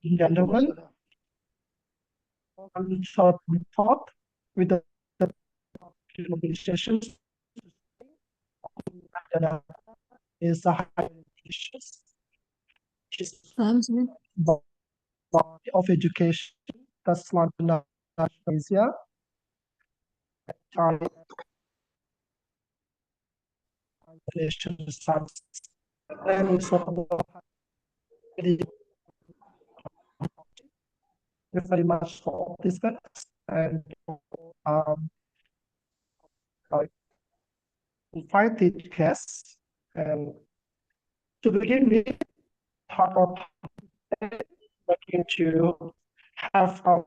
Gentlemen, one short report with the sessions is a high issues of education that's not Asia starts and we saw very much for this and invited guests and to begin with talk about looking to have our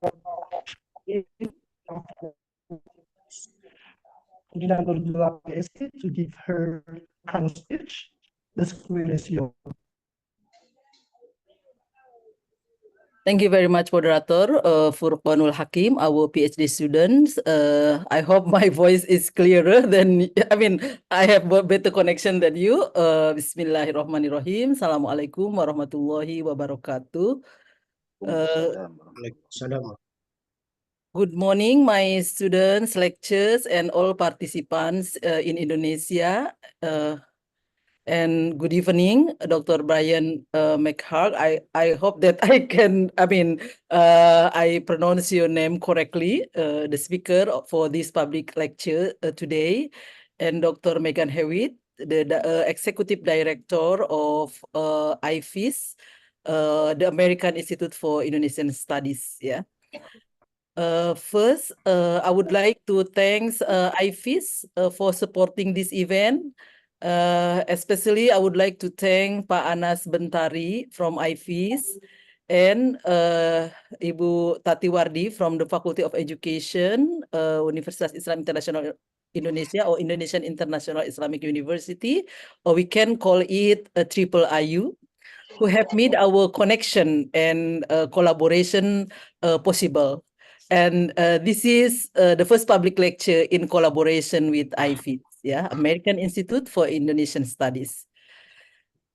to give her kind of speech. The screen is yours. Thank you very much, Moderator, Furqanul Hakim, our PhD students. I hope my voice is clearer than, I have better connection than you. Bismillahirrahmanirrahim. Assalamualaikum warahmatullahi wabarakatuh. Good morning, my students, lecturers, and all participants in Indonesia. And good evening, Dr. Brian MacHarg. I hope that I pronounce your name correctly, the speaker for this public lecture today, and Dr. Megan Hewitt, the Executive Director of AIFIS, the American Institute for Indonesian Studies. Yeah. First, I would like to thank AIFIS for supporting this event. Especially, I would like to thank Pak Anas Bentari from AIFIS and Ibu Tati Wardi from the Faculty of Education, Universitas Islam International Indonesia or Indonesian International Islamic University, or we can call it a triple IU, who have made our connection and collaboration possible. And this is the first public lecture in collaboration with AIFIS, American Institute for Indonesian Studies.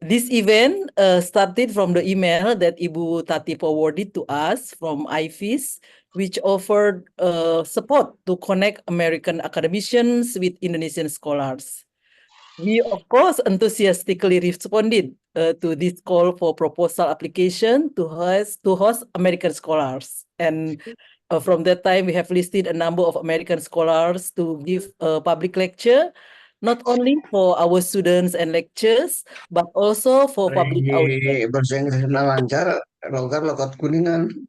This event started from the email that Ibu Tati forwarded to us from AIFIS, which offered support to connect American academicians with Indonesian scholars. We, of course, enthusiastically responded to this call for proposal application to host American scholars. And from that time, we have listed a number of American scholars to give a public lecture, not only for our students and lecturers, but also for public audience. Bahasa Inggris lancar, longgar lokat kuningan.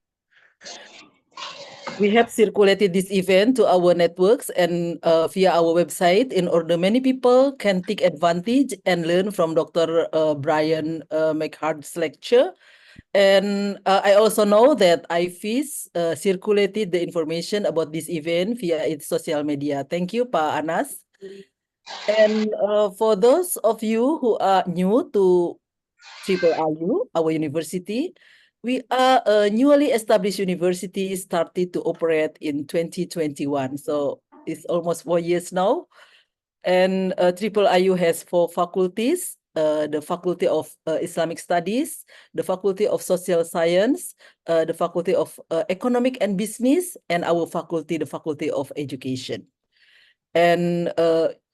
We have circulated this event to our networks and via our website in order many people can take advantage and learn from Dr. Brian MacHarg's lecture. And I also know that AIFIS circulated the information about this event via its social media. Thank you, Pak Anas. And for those of you who are new to Triple IU, our university, we are a newly established university started to operate in 2021. So it's almost 4 years now. And Triple IU has 4 faculties, the Faculty of Islamic Studies, the Faculty of Social Science, the Faculty of Economic and Business, and our faculty, the Faculty of Education. And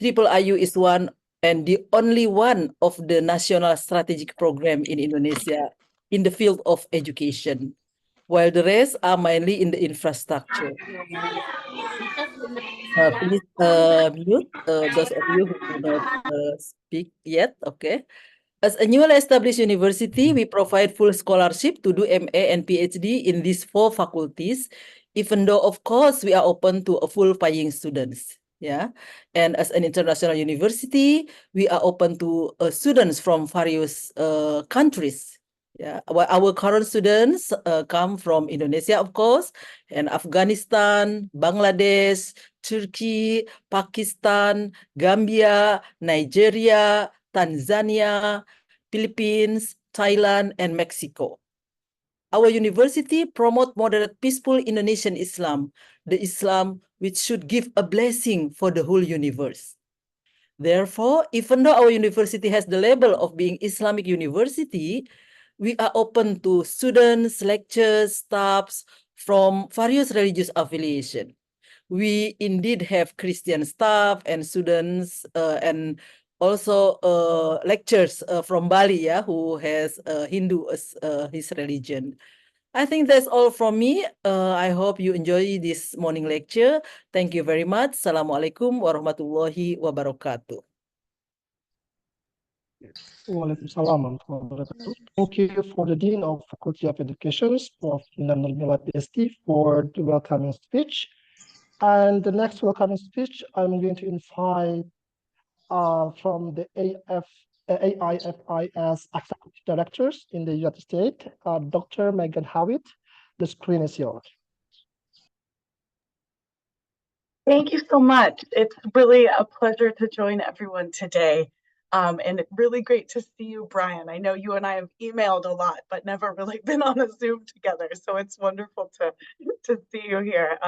Triple IU is one and the only one of the national strategic program in Indonesia in the field of education, while the rest are mainly in the infrastructure. Please mute those of you who do not speak yet, okay? As a newly established university, we provide full scholarship to do MA and PhD in these 4 faculties, even though, of course, we are open to a full paying students. Yeah, and as an international university, we are open to students from various countries. Yeah, our current students come from Indonesia, of course, and Afghanistan, Bangladesh, Turkey, Pakistan, Gambia, Nigeria, Tanzania, Philippines, Thailand, and Mexico. Our university promotes moderate, peaceful Indonesian Islam, the Islam which should give a blessing for the whole universe. Therefore, even though our university has the label of being Islamic university, we are open to students, lecturers, staffs from various religious affiliation. We indeed have Christian staff and students and also lecturers from Bali, who has Hindu as his religion. I think that's all from me. I hope you enjoy this morning lecture. Thank you very much. Assalamualaikum warahmatullahi wabarakatuh. Waalaikumsalam warahmatullahi wabarakatuh. Thank you for the Dean of Faculty of Education, Prof. Nurmila PhD, for the welcoming speech. And the next welcoming speech, I'm going to invite from the AIFIS Executive Directors in the United States, Dr. Megan Howitt. The screen is yours. Thank you so much. It's really a pleasure to join everyone today. And it's really great to see you, Brian. I know you and I have emailed a lot, but never really been on a Zoom together. So it's wonderful to see you here.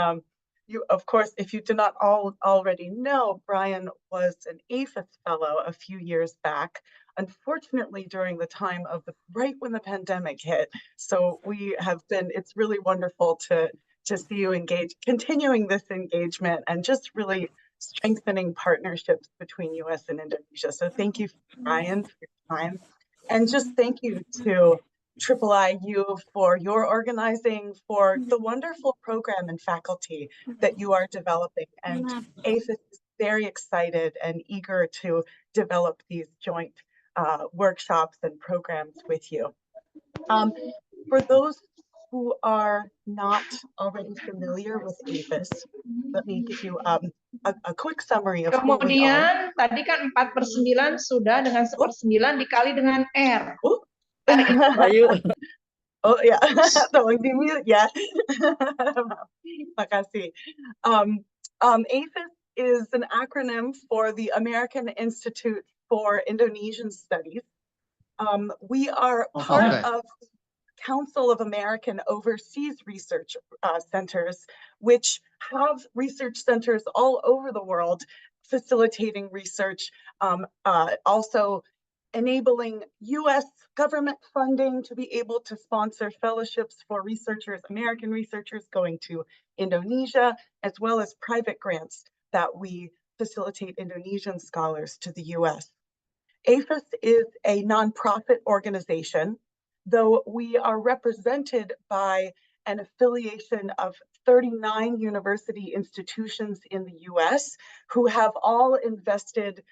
Of course, if you do not already know, Brian was an AIFIS fellow a few years back, unfortunately during the time of right when the pandemic hit. So it's really wonderful to see you continuing this engagement and just really strengthening partnerships between US and Indonesia. So thank you, Brian, for your time. And just thank you to IIIU for your organizing, for the wonderful program and faculty that you are developing. And AIFIS is very excited and eager to develop these joint workshops and programs with you. For those who are not already familiar with AIFIS, let me give you a quick summary of who we are. Kemudian tadi kan 4/9 sudah dengan 1/9 dikali dengan R. Ayo. Oh ya, tolong di mute ya. Makasih. AIFIS is an acronym for the American Institute for Indonesian Studies. We are part of the Council of American Overseas Research Centers, which have research centers all over the world facilitating research, also enabling US government funding to be able to sponsor fellowships for researchers, American researchers going to Indonesia, as well as private grants that we facilitate Indonesian scholars to the US. AIFIS is a nonprofit organization, though we are represented by an affiliation of 39 university institutions in the US who have all invested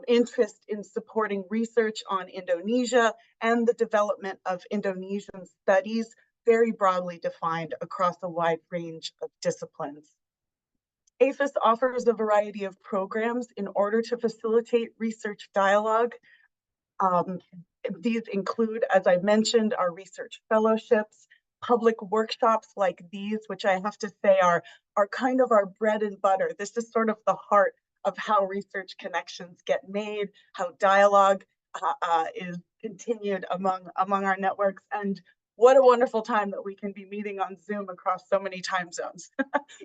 interest in supporting research on Indonesia and the development of Indonesian studies, very broadly defined across a wide range of disciplines. AIFIS offers a variety of programs in order to facilitate research dialogue. These include, as I mentioned, our research fellowships, public workshops like these, which I have to say are kind of our bread and butter. This is sort of the heart of how research connections get made, how dialogue is continued among our networks. And what a wonderful time that we can be meeting on Zoom across so many time zones,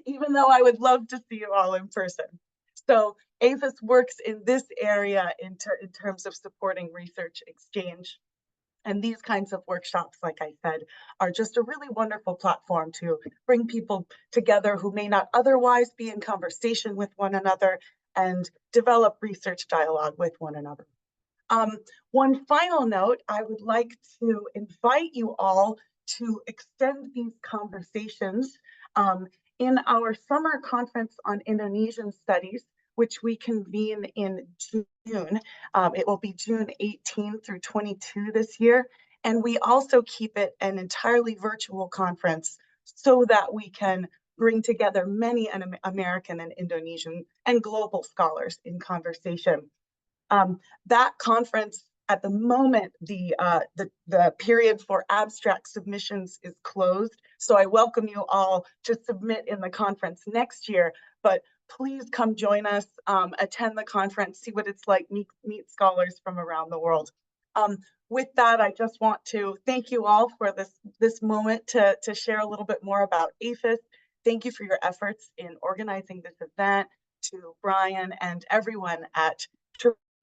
even though I would love to see you all in person. So AIFIS works in this area in terms of supporting research exchange. And these kinds of workshops, like I said, are just a really wonderful platform to bring people together who may not otherwise be in conversation with one another and develop research dialogue with one another. One final note, I would like to invite you all to extend these conversations in our summer conference on Indonesian studies, which we convene in June. It will be June 18 through 22 this year. And we also keep it an entirely virtual conference so that we can bring together many American and Indonesian and global scholars in conversation. That conference, at the moment, the period for abstract submissions is closed. So I welcome you all to submit in the conference next year, but please come join us, attend the conference, see what it's like, meet scholars from around the world. With that, I just want to thank you all for this moment to share a little bit more about AIFIS. Thank you for your efforts in organizing this event, to Brian and everyone at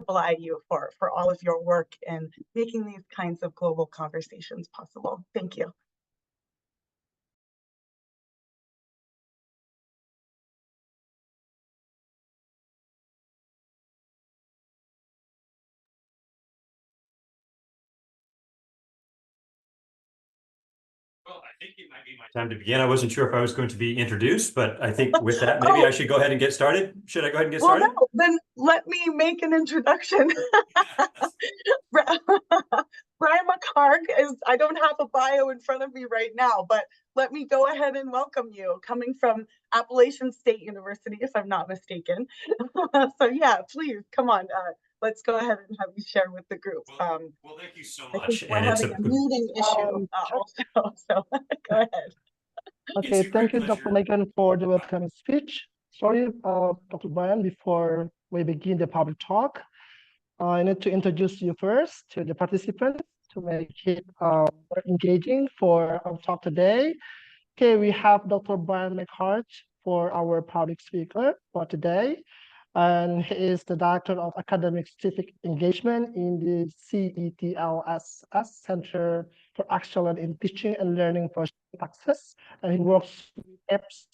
IU for all of your work in making these kinds of global conversations possible. Thank you. Well, I think it might be my time to begin. I wasn't sure if I was going to be introduced, but I think with that, maybe I should go ahead and get started. Should I go ahead and get started? Well, no, then let me make an introduction. Brian MacHarg I don't have a bio in front of me right now, but let me go ahead and welcome you, coming from Appalachian State University, if I'm not mistaken. So yeah, please, come on. Let's go ahead and have you share with the group. Well, thank you so I much. think we're having a muting issue also, so go ahead. Okay, thank you, Dr. Megan, for the welcoming speech. Sorry, Dr. Brian, before we begin the public talk, I need to introduce you first to the participants to make it more engaging for our talk today. Okay, we have Dr. Brian MacHarg for our public speaker for today. And he is the Director of Academic Civic Engagement in the CETLSS Center for Excellence in Teaching and Learning for Texas. And he works with apps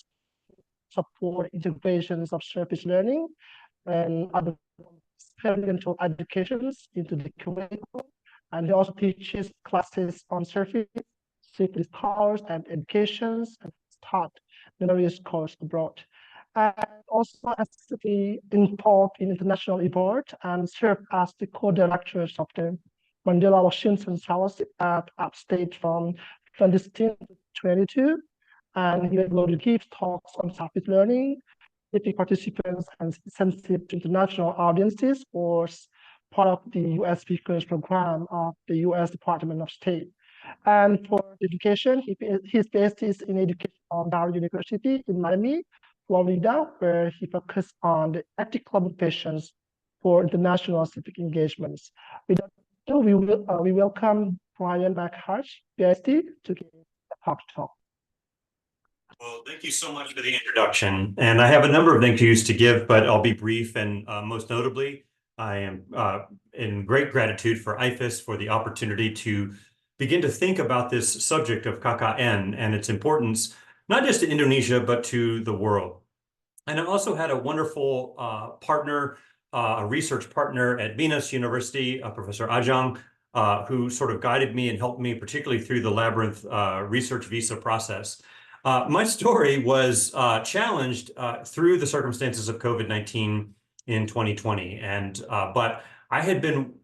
support integrations of service learning and other experiential educations into the curriculum. And he also teaches classes on service, civic powers and educations, and taught numerous courses abroad. And also actively involved in international effort and served as the co-directors of the Mandela Washington Fellowship at Upstate from 2016 to 2022. And he regularly gives talks on service learning, civic participants, and sensitive to international audiences, or part of the U.S. Speakers Program of the U.S. Department of State. And for education, his PhD is in education from Howard University in Miami, Florida, where he focused on the ethical implications for international civic engagements. Without further ado, we welcome Brian MacHarg, PhD, to give a pop talk. Well, thank you so much for the introduction. And I have a number of thank yous to give, but I'll be brief. And most notably, I am in great gratitude for AIFIS for the opportunity to begin to think about this subject of KKN and its importance, not just to Indonesia, but to the world. And I also had a wonderful partner, a research partner at Venus University, Professor Ajang, who sort of guided me and helped me, particularly through the Labyrinth research visa process. My story was challenged through the circumstances of COVID-19 in 2020. But I had been,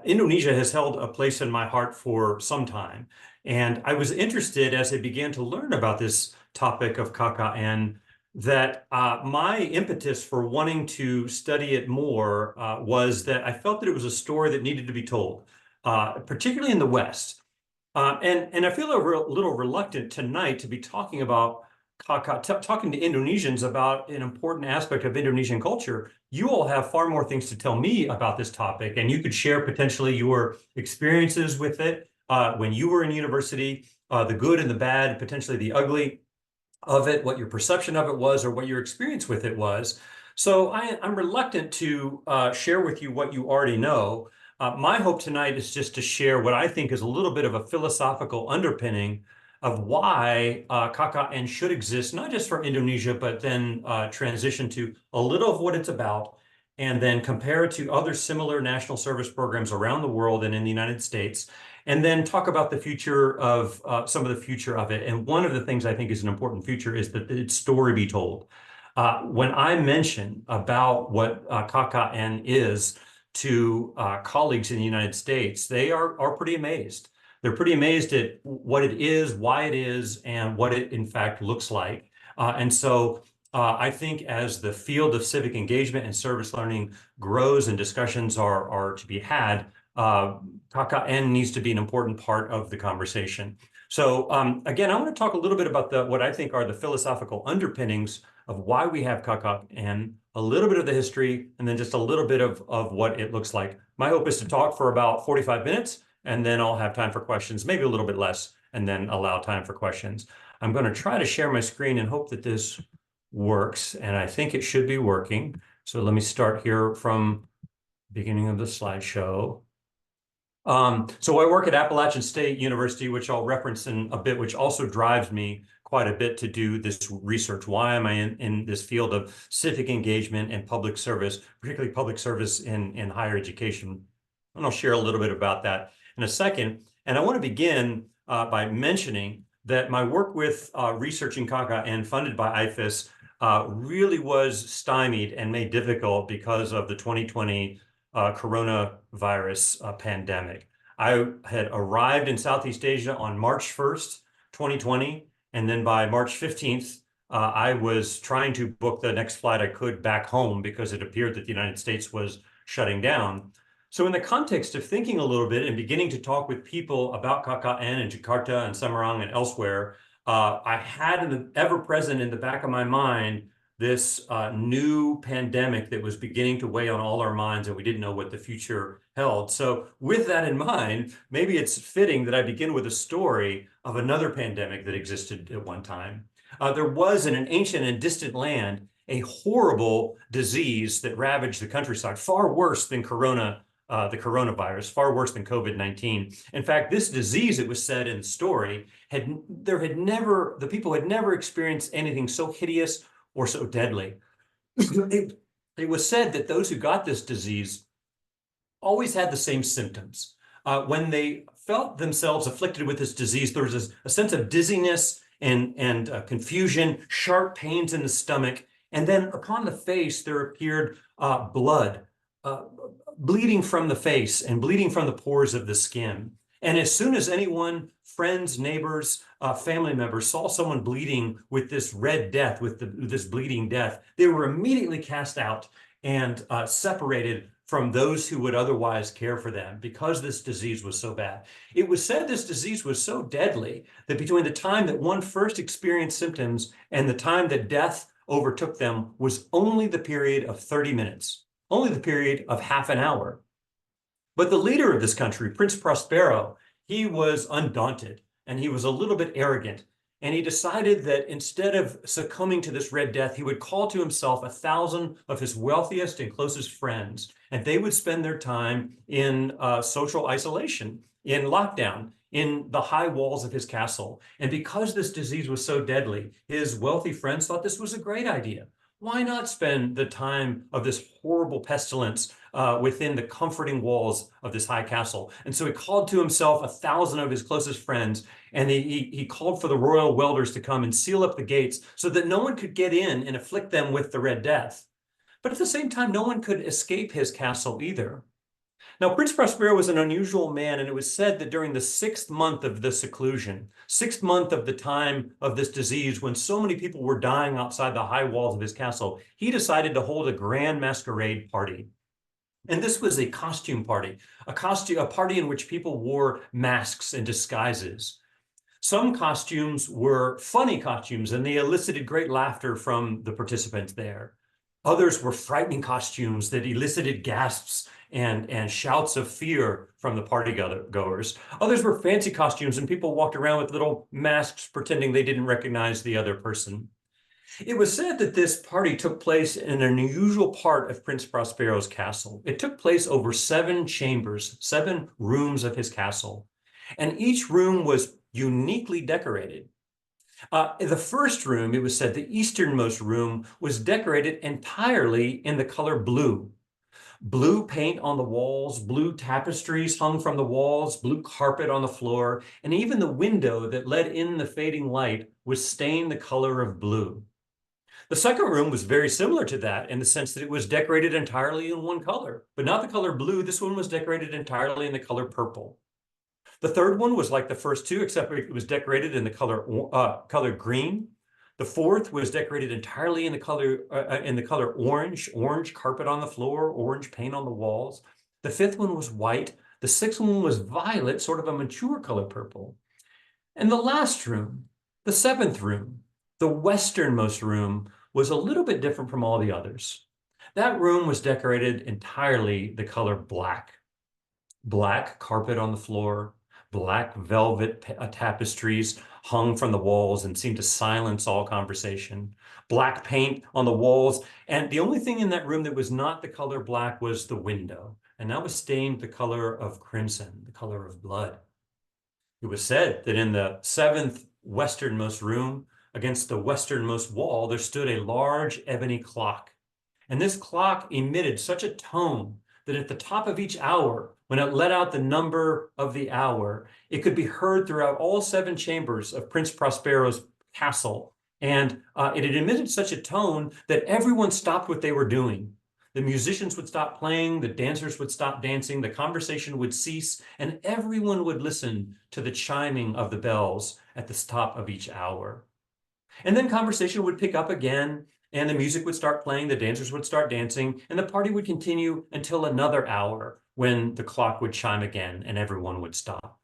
Indonesia has held a place in my heart for some time. And I was interested as I began to learn about this topic of KKN that my impetus for wanting to study it more was that I felt that it was a story that needed to be told, particularly in the West. And I feel a little reluctant tonight to be talking about talking to Indonesians about an important aspect of Indonesian culture. You all have far more things to tell me about this topic, and you could share potentially your experiences with it when you were in university, the good and the bad, potentially the ugly of it, what your perception of it was, or what your experience with it was. So I'm reluctant to share with you what you already know. My hope tonight is just to share what I think is a little bit of a philosophical underpinning of why KKN should exist, not just for Indonesia, but then transition to a little of what it's about, and then compare it to other similar national service programs around the world and in the United States, and then talk about the future of some of the future of it. And one of the things I think is an important future is that its story be told. When I mention about what KKN is to colleagues in the United States, they are pretty amazed. They're pretty amazed at what it is, why it is, and what it in fact looks like. And so I think as the field of civic engagement and service learning grows and discussions are to be had, KKN needs to be an important part of the conversation. So again, I want to talk a little bit about what I think are the philosophical underpinnings of why we have KKN, a little bit of the history, and then just a little bit of what it looks like. My hope is to talk for about 45 minutes, and then I'll have time for questions, maybe a little bit less, and then allow time for questions. I'm going to try to share my screen and hope that this works, and I think it should be working. So let me start here from beginning of the slideshow. So I work at Appalachian State University, which I'll reference in a bit, which also drives me quite a bit to do this research. Why am I in this field of civic engagement and public service, particularly public service in higher education? And I'll share a little bit about that in a second. And I want to begin by mentioning that my work with researching CACA and funded by AIFIS really was stymied and made difficult because of the 2020 coronavirus pandemic. I had arrived in Southeast Asia on March 1st, 2020, and then by March 15th, I was trying to book the next flight I could back home because it appeared that the United States was shutting down. So in the context of thinking a little bit and beginning to talk with people about KKN in Jakarta and Semarang and elsewhere, I had ever present in the back of my mind this new pandemic that was beginning to weigh on all our minds, and we didn't know what the future held. So with that in mind, maybe it's fitting that I begin with a story of another pandemic that existed at one time. There was in an ancient and distant land a horrible disease that ravaged the countryside, far worse than the coronavirus, far worse than COVID-19. In fact, this disease, it was said in the story, the people had never experienced anything so hideous or so deadly. It was said that those who got this disease always had the same symptoms. When they felt themselves afflicted with this disease, there was a sense of dizziness and confusion, sharp pains in the stomach, and then upon the face there appeared blood, bleeding from the face and bleeding from the pores of the skin. And as soon as anyone, friends, neighbors, family members saw someone bleeding with this red death, with this bleeding death, they were immediately cast out and separated from those who would otherwise care for them because this disease was so bad. It was said this disease was so deadly that between the time that one first experienced symptoms and the time that death overtook them was only the period of 30 minutes, only the period of half an hour. But the leader of this country, Prince Prospero, he was undaunted and he was a little bit arrogant. And he decided that instead of succumbing to this red death, he would call to himself 1,000 of his wealthiest and closest friends, and they would spend their time in social isolation, in lockdown, in the high walls of his castle. And because this disease was so deadly, his wealthy friends thought this was a great idea. Why not spend the time of this horrible pestilence within the comforting walls of this high castle? And so he called to himself 1,000 of his closest friends, and he called for the royal welders to come and seal up the gates so that no one could get in and afflict them with the Red Death. But at the same time, no one could escape his castle either. Now, Prince Prospero was an unusual man, and it was said that during the 6th month of the seclusion, 6th month of the time of this disease, when so many people were dying outside the high walls of his castle, he decided to hold a grand masquerade party. And this was a costume party, a party in which people wore masks and disguises. Some costumes were funny costumes, and they elicited great laughter from the participants there. Others were frightening costumes that elicited gasps and shouts of fear from the party goers. Others were fancy costumes, and people walked around with little masks pretending they didn't recognize the other person. It was said that this party took place in an unusual part of Prince Prospero's castle. It took place over 7 chambers, 7 rooms of his castle, and each room was uniquely decorated. The first room, it was said, the easternmost room, was decorated entirely in the color blue. Blue paint on the walls, blue tapestries hung from the walls, blue carpet on the floor, and even the window that let in the fading light was stained the color of blue. The second room was very similar to that in the sense that it was decorated entirely in one color, but not the color blue. This one was decorated entirely in the color purple. The third one was like the first two, except it was decorated in the color green. The fourth was decorated entirely in the color orange carpet on the floor, orange paint on the walls. The fifth one was white. The sixth one was violet, sort of a mature color purple. And the last room, the 7th room, the westernmost room, was a little bit different from all the others. That room was decorated entirely the color black. Black carpet on the floor, Black velvet tapestries hung from the walls and seemed to silence all conversation. Black paint on the walls. And the only thing in that room that was not the color black was the window. And that was stained the color of crimson, the color of blood. It was said that in the seventh westernmost room, against the westernmost wall, there stood a large ebony clock. And this clock emitted such a tone that at the top of each hour, when it let out the number of the hour, it could be heard throughout all 7 chambers of Prince Prospero's castle. And it had emitted such a tone that everyone stopped what they were doing. The musicians would stop playing, the dancers would stop dancing, the conversation would cease, and everyone would listen to the chiming of the bells at the top of each hour. And then conversation would pick up again, and the music would start playing, the dancers would start dancing, and the party would continue until another hour when the clock would chime again and everyone would stop.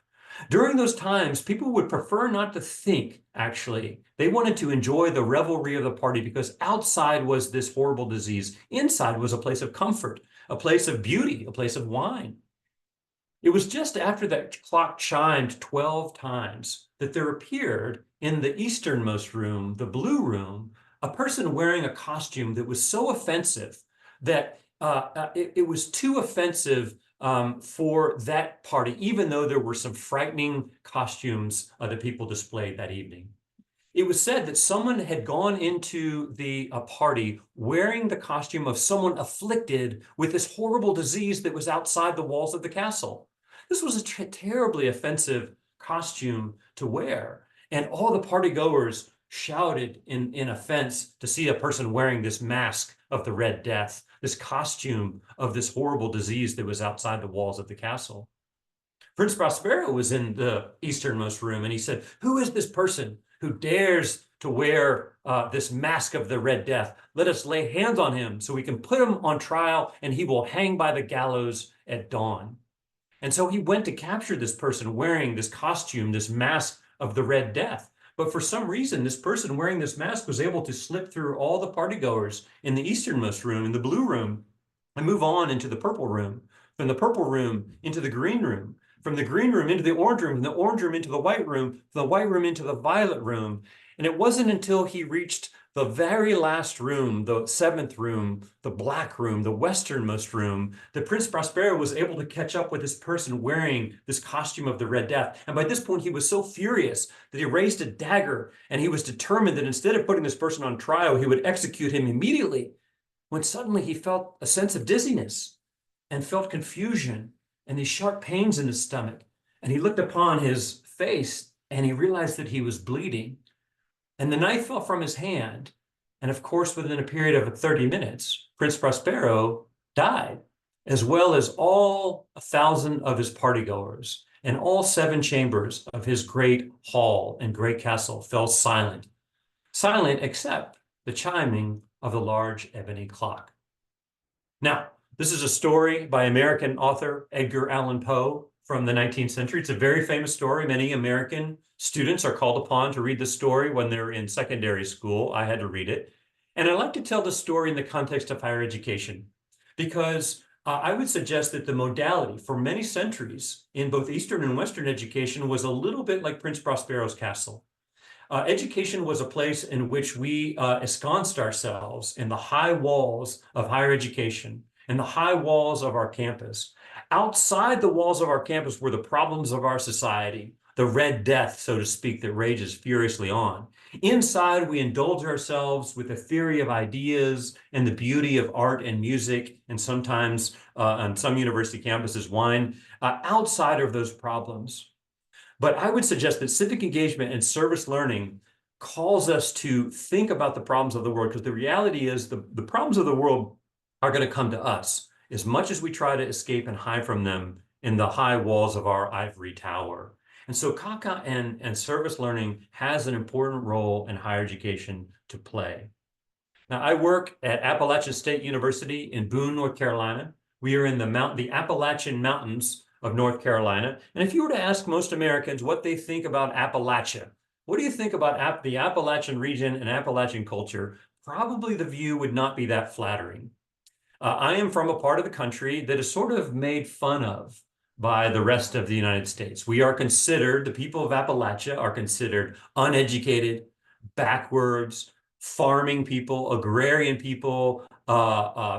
During those times, people would prefer not to think, actually. They wanted to enjoy the revelry of the party because outside was this horrible disease. Inside was a place of comfort, a place of beauty, a place of wine. It was just after that clock chimed 12 times that there appeared in the easternmost room, the blue room, a person wearing a costume that was so offensive that it was too offensive for that party, even though there were some frightening costumes that people displayed that evening. It was said that someone had gone into the party wearing the costume of someone afflicted with this horrible disease that was outside the walls of the castle. This was a terribly offensive costume to wear. And all the party goers shouted in offense to see a person wearing this mask of the Red Death, this costume of this horrible disease that was outside the walls of the castle. Prince Prospero was in the easternmost room, and he said, "Who is this person who dares to wear this mask of the Red Death? Let us lay hands on him so we can put him on trial, and he will hang by the gallows at dawn." And so he went to capture this person wearing this costume, this mask of the Red Death. But for some reason, this person wearing this mask was able to slip through all the partygoers in the easternmost room, in the blue room, and move on into the purple room, from the purple room into the green room, from the green room into the orange room, from the orange room into the white room, from the white room into the violet room. And it wasn't until he reached the very last room, the 7th room, the black room, the westernmost room, that Prince Prospero was able to catch up with this person wearing this costume of the Red Death. And by this point, he was so furious that he raised a dagger, and he was determined that instead of putting this person on trial, he would execute him immediately, when suddenly he felt a sense of dizziness and felt confusion and these sharp pains in his stomach. And he looked upon his face, and he realized that he was bleeding. And the knife fell from his hand. And of course, within a period of 30 minutes, Prince Prospero died, as well as all 1,000 of his partygoers, and all 7 chambers of his great hall and great castle fell silent. Silent except the chiming of the large ebony clock. Now, this is a story by American author Edgar Allan Poe from the 19th century. It's a very famous story. Many American students are called upon to read the story when they're in secondary school. I had to read it. And I like to tell the story in the context of higher education, because I would suggest that the modality for many centuries in both Eastern and Western education was a little bit like Prince Prospero's castle. Education was a place in which we ensconced ourselves in the high walls of higher education, in the high walls of our campus. Outside the walls of our campus were the problems of our society, the Red Death, so to speak, that rages furiously on. Inside, we indulge ourselves with the theory of ideas and the beauty of art and music, and sometimes on some university campuses, wine, outside of those problems. But I would suggest that civic engagement and service learning calls us to think about the problems of the world, because the reality is the problems of the world are going to come to us as much as we try to escape and hide from them in the high walls of our ivory tower. And so CACA and service learning has an important role in higher education to play. Now, I work at Appalachian State University in Boone, North Carolina. We are in the Appalachian Mountains of North Carolina. And if you were to ask most Americans what they think about Appalachia, what do you think about the Appalachian region and Appalachian culture? Probably the view would not be that flattering. I am from a part of the country that is sort of made fun of by the rest of the United States. We are considered, the people of Appalachia are considered uneducated, backwards, farming people, agrarian people,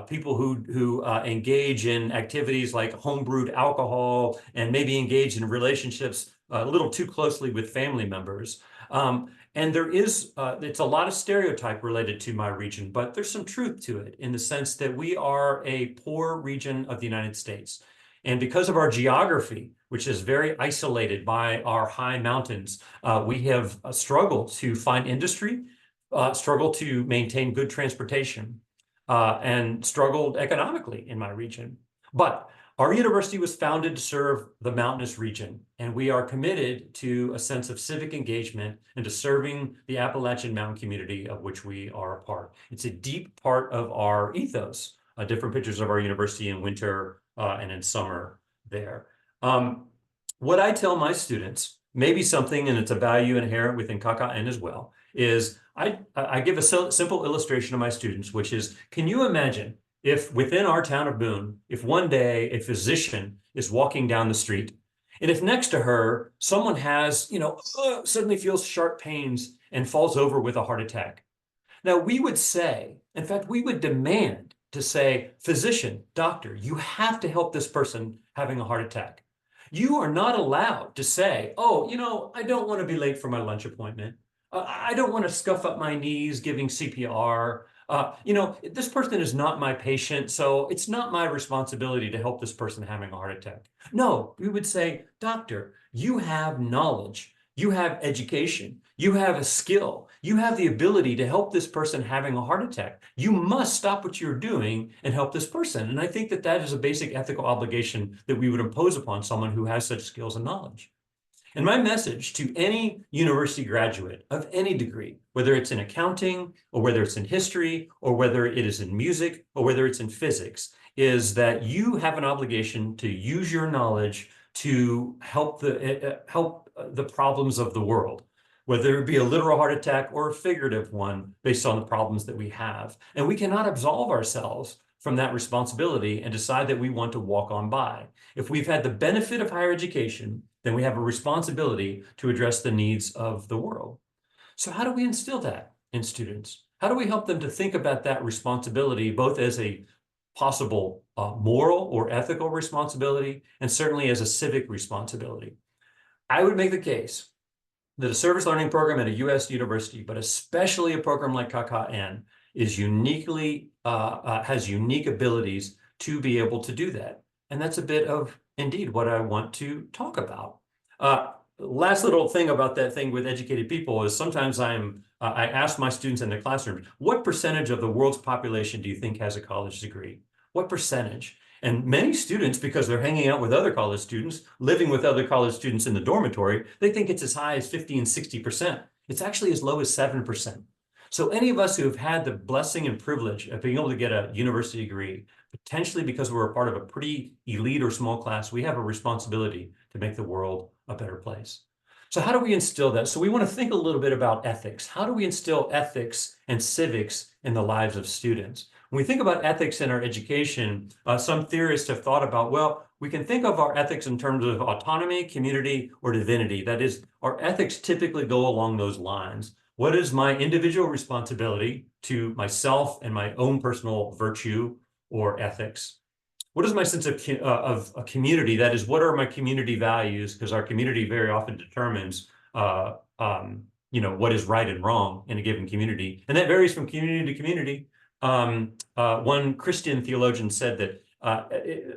people who engage in activities like homebrewed alcohol and maybe engage in relationships a little too closely with family members. And there is, it's a lot of stereotype related to my region, but there's some truth to it in the sense that we are a poor region of the United States. And because of our geography, which is very isolated by our high mountains, we have struggled to find industry, struggled to maintain good transportation, and struggled economically in my region. But our university was founded to serve the mountainous region, and we are committed to a sense of civic engagement and to serving the Appalachian mountain community of which we are a part. It's a deep part of our ethos. Different pictures of our university in winter and in summer there. What I tell my students, maybe something, and it's a value inherent within KKN as well, is I give a simple illustration to my students, which is, can you imagine if within our town of Boone, if one day a physician is walking down the street, and if next to her, someone has, suddenly feels sharp pains and falls over with a heart attack. Now, we would say, in fact, we would demand to say, physician, doctor, you have to help this person having a heart attack. You are not allowed to say, oh, I don't want to be late for my lunch appointment. I don't want to scuff up my knees giving CPR. This person is not my patient, so it's not my responsibility to help this person having a heart attack. No, we would say, doctor, you have knowledge, you have education, you have a skill, you have the ability to help this person having a heart attack. You must stop what you're doing and help this person. And I think that that is a basic ethical obligation that we would impose upon someone who has such skills and knowledge. And my message to any university graduate of any degree, whether it's in accounting or whether it's in history or whether it is in music or whether it's in physics, is that you have an obligation to use your knowledge to help the problems of the world, whether it be a literal heart attack or a figurative one based on the problems that we have. And we cannot absolve ourselves from that responsibility and decide that we want to walk on by. If we've had the benefit of higher education, then we have a responsibility to address the needs of the world. So how do we instill that in students? How do we help them to think about that responsibility, both as a possible moral or ethical responsibility, and certainly as a civic responsibility? I would make the case that a service learning program at a U.S. university, but especially a program like KKN, is uniquely, has unique abilities to be able to do that. And that's a bit of, indeed, what I want to talk about. Last little thing about that thing with educated people is sometimes I ask my students in the classroom, what percentage of the world's population do you think has a college degree? What percentage? And many students, because they're hanging out with other college students, living with other college students in the dormitory, they think it's as high as 50 and 60%. It's actually as low as 7%. So any of us who have had the blessing and privilege of being able to get a university degree, potentially because we're a part of a pretty elite or small class, we have a responsibility to make the world a better place. So how do we instill that? So we want to think a little bit about ethics. How do we instill ethics and civics in the lives of students? When we think about ethics in our education, some theorists have thought about, well, we can think of our ethics in terms of autonomy, community, or divinity. That is, our ethics typically go along those lines. What is my individual responsibility to myself and my own personal virtue or ethics? What is my sense of a community? That is, what are my community values? Because our community very often determines, what is right and wrong in a given community, and that varies from community to community. One Christian theologian said that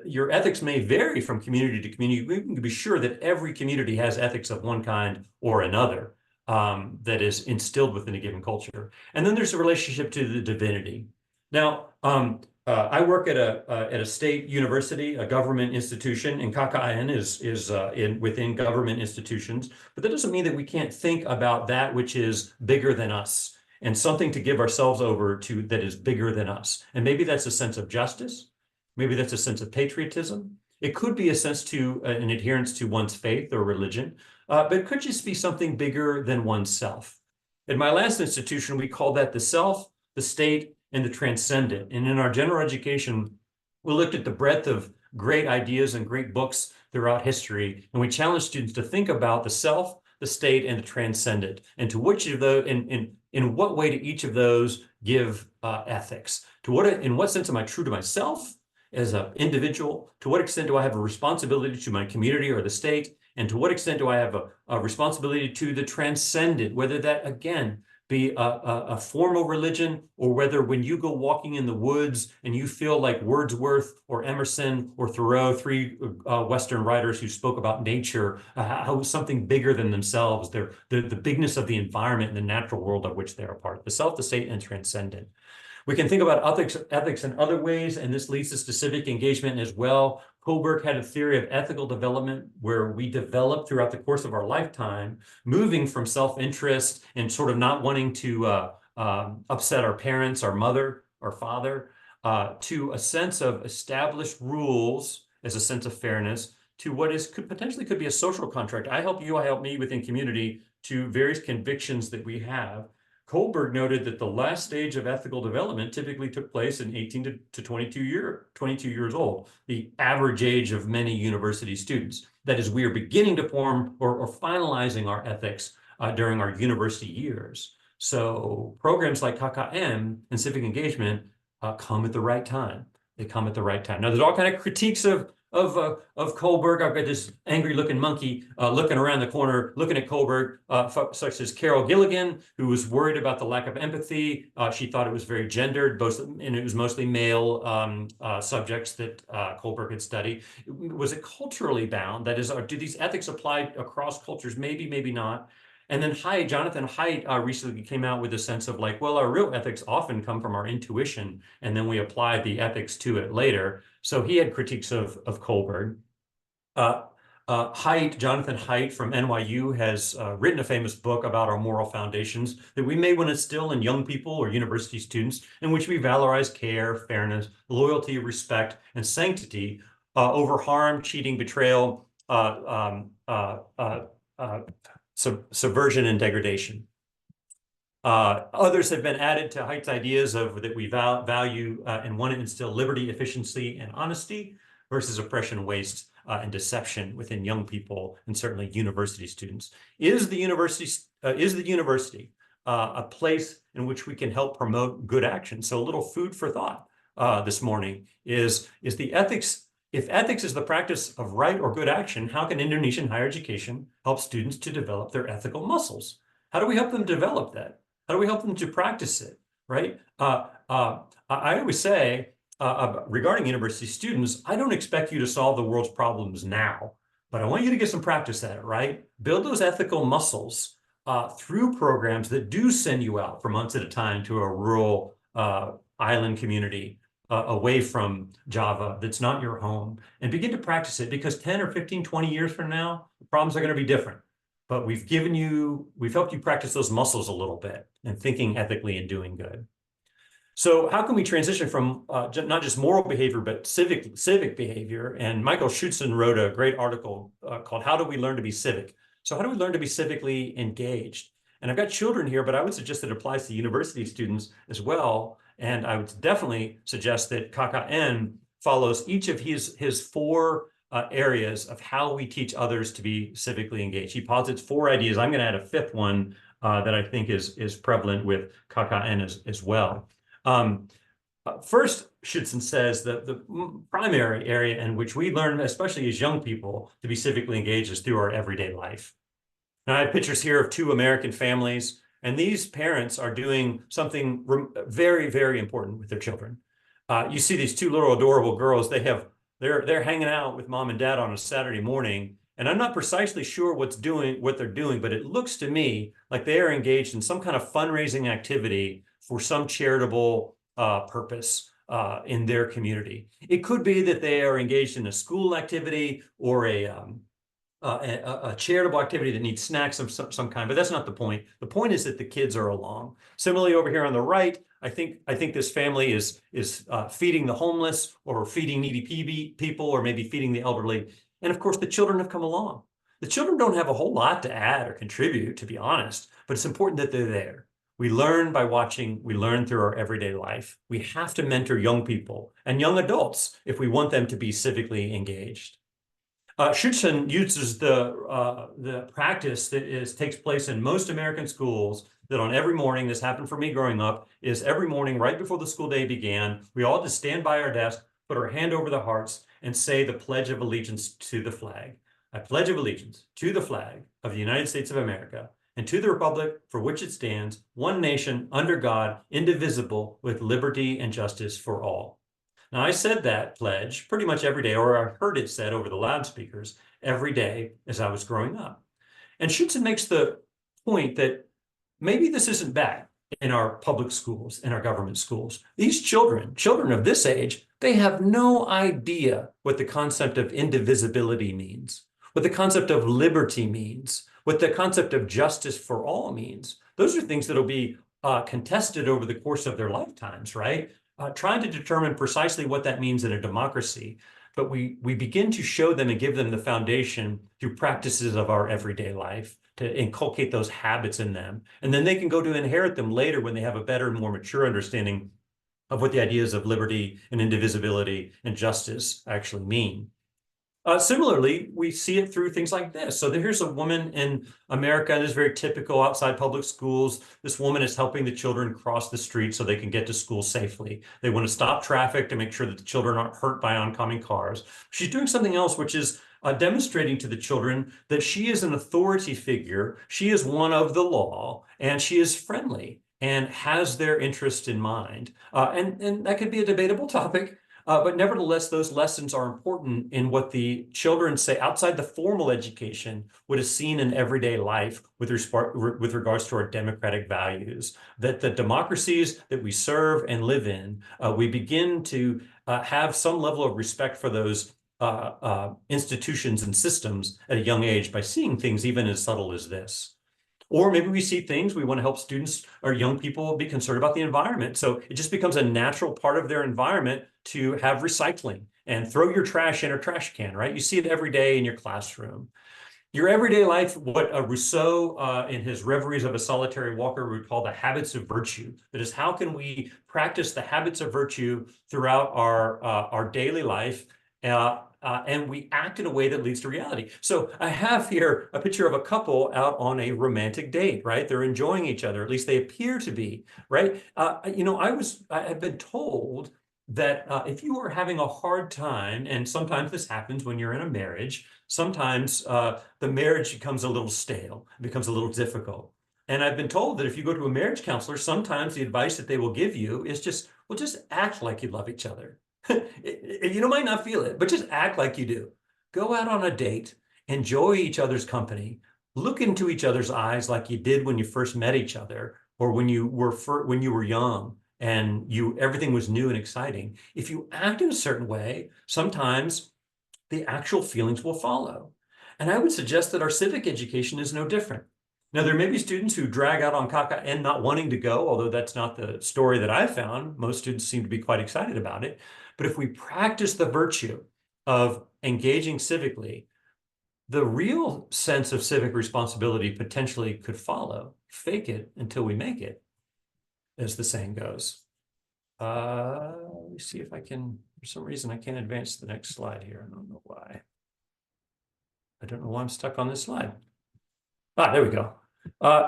your ethics may vary from community to community. We can be sure that every community has ethics of one kind or another that is instilled within a given culture. And then there's a relationship to the divinity. Now, I work at a state university, a government institution, and KKN is within government institutions. But that doesn't mean that we can't think about that which is bigger than us and something to give ourselves over to that is bigger than us. And maybe that's a sense of justice. Maybe that's a sense of patriotism. It could be a sense to an adherence to one's faith or religion, but it could just be something bigger than oneself. In my last institution, we call that the self, the state, and the transcendent. And in our general education, we looked at the breadth of great ideas and great books throughout history. And we challenge students to think about the self, the state, and the transcendent, and to which of those, in what way do each of those give ethics? In what sense am I true to myself as an individual? To what extent do I have a responsibility to my community or the state? And to what extent do I have a responsibility to the transcendent, whether that, again, be a formal religion, or whether when you go walking in the woods and you feel like Wordsworth or Emerson or Thoreau, three Western writers who spoke about nature, how something bigger than themselves, the bigness of the environment and the natural world of which they're a part, the self, the state, and transcendent. We can think about ethics in other ways, and this leads us to civic engagement as well. Kohlberg had a theory of ethical development where we develop throughout the course of our lifetime, moving from self-interest and sort of not wanting to upset our parents, our mother, our father, to a sense of established rules as a sense of fairness, to what could potentially be a social contract. I help you, I help me within community, to various convictions that we have. Kohlberg noted that the last stage of ethical development typically took place in 18 to 22 years old, the average age of many university students. That is, we are beginning to form or finalizing our ethics during our university years. So programs like KKM and civic engagement come at the right time. They come at the right time. Now, there's all kind of critiques of Kohlberg. I've got this angry-looking monkey looking around the corner, looking at Kohlberg, such as Carol Gilligan, who was worried about the lack of empathy. She thought it was very gendered, and it was mostly male subjects that Kohlberg had studied. Was it culturally bound? That is, do these ethics apply across cultures? Maybe, maybe not. And then Jonathan Haidt recently came out with a sense of like, well, our real ethics often come from our intuition, and then we apply the ethics to it later. So he had critiques of Kohlberg. Jonathan Haidt from NYU has written a famous book about our moral foundations that we may want to instill in young people or university students, in which we valorize care, fairness, loyalty, respect, and sanctity over harm, cheating, betrayal, subversion, and degradation. Others have been added to Haidt's ideas of that we value and want to instill liberty, efficiency, and honesty versus oppression, waste, and deception within young people, and certainly university students. Is the university a place in which we can help promote good action? So a little food for thought this morning is the ethics. If ethics is the practice of right or good action, how can Indonesian higher education help students to develop their ethical muscles? How do we help them develop that? How do we help them to practice it, right? I always say, regarding university students, I don't expect you to solve the world's problems now, but I want you to get some practice at it, right? Build those ethical muscles through programs that do send you out for months at a time to a rural island community away from Java that's not your home, and begin to practice it, because 10 or 15, 20 years from now, the problems are going to be different. But we've helped you practice those muscles a little bit and thinking ethically and doing good. So how can we transition from not just moral behavior, but civic behavior? And Michael Schutzen wrote a great article called How Do We Learn to Be Civic? So how do we learn to be civically engaged? And I've got children here, but I would suggest that it applies to university students as well. And I would definitely suggest that KKN follows each of his four areas of how we teach others to be civically engaged. He posits four ideas. I'm going to add a fifth one that I think is prevalent with KKN as well. First, Schutzen says that the primary area in which we learn, especially as young people, to be civically engaged is through our everyday life. Now, I have pictures here of two American families, and these parents are doing something very, very important with their children. You see these two little adorable girls. They're hanging out with mom and dad on a Saturday morning, and I'm not precisely sure what they're doing, but it looks to me like they are engaged in some kind of fundraising activity for some charitable purpose in their community. It could be that they are engaged in a school activity or a charitable activity that needs snacks of some kind, but that's not the point. The point is that the kids are along. Similarly, over here on the right, I think this family is feeding the homeless, or feeding needy people, or maybe feeding the elderly. And of course, the children have come along. The children don't have a whole lot to add or contribute, to be honest, but it's important that they're there. We learn by watching. We learn through our everyday life. We have to mentor young people and young adults if we want them to be civically engaged. Schützen uses the practice that takes place in most American schools, that on every morning, this happened for me growing up, is every morning right before the school day began, we all just stand by our desk, put our hand over the hearts, and say the Pledge of Allegiance to the flag. I pledge allegiance to the flag of the United States of America and to the republic for which it stands, one nation, under God, indivisible, with liberty and justice for all. Now, I said that pledge pretty much every day, or I heard it said over the loudspeakers every day as I was growing up. And Schützen makes the point that maybe this isn't bad in our public schools, in our government schools. These children of this age, they have no idea what the concept of indivisibility means, what the concept of liberty means, what the concept of justice for all means. Those are things that'll be contested over the course of their lifetimes, right? Trying to determine precisely what that means in a democracy. But we begin to show them and give them the foundation through practices of our everyday life to inculcate those habits in them. And then they can go to inherit them later when they have a better and more mature understanding of what the ideas of liberty and indivisibility and justice actually mean. Similarly, we see it through things like this. So here's a woman in America, and this is very typical outside public schools. This woman is helping the children cross the street so they can get to school safely. They want to stop traffic to make sure that the children aren't hurt by oncoming cars. She's doing something else, which is demonstrating to the children that she is an authority figure. She is one of the law, and she is friendly and has their interest in mind. And that could be a debatable topic. But nevertheless, those lessons are important in what the children say outside the formal education, what is seen in everyday life with regards to our democratic values, that the democracies that we serve and live in, we begin to have some level of respect for those institutions and systems at a young age by seeing things even as subtle as this. Or maybe we see things, we want to help students or young people be concerned about the environment. So it just becomes a natural part of their environment to have recycling and throw your trash in a trash can, right? You see it every day in your classroom. Your everyday life, what Rousseau in his Reveries of a Solitary Walker would call the habits of virtue. That is, how can we practice the habits of virtue throughout our daily life and we act in a way that leads to reality. So I have here a picture of a couple out on a romantic date, right? They're enjoying each other, at least they appear to be, right? You know, I have been told that if you are having a hard time, and sometimes this happens when you're in a marriage, sometimes the marriage becomes a little stale, becomes a little difficult. And I've been told that if you go to a marriage counselor, sometimes the advice that they will give you is just, well, just act like you love each other. You might not feel it, but just act like you do. Go out on a date, enjoy each other's company, look into each other's eyes like you did when you first met each other, or when you were young and everything was new and exciting. If you act in a certain way, sometimes the actual feelings will follow. And I would suggest that our civic education is no different. Now, there may be students who drag out on KKN not wanting to go, although that's not the story that I found. Most students seem to be quite excited about it. But if we practice the virtue of engaging civically, the real sense of civic responsibility potentially could follow. Fake it until we make it, as the saying goes. Let me see if I can, for some reason, I can't advance the next slide here. I don't know why. I don't know why I'm stuck on this slide. There we go.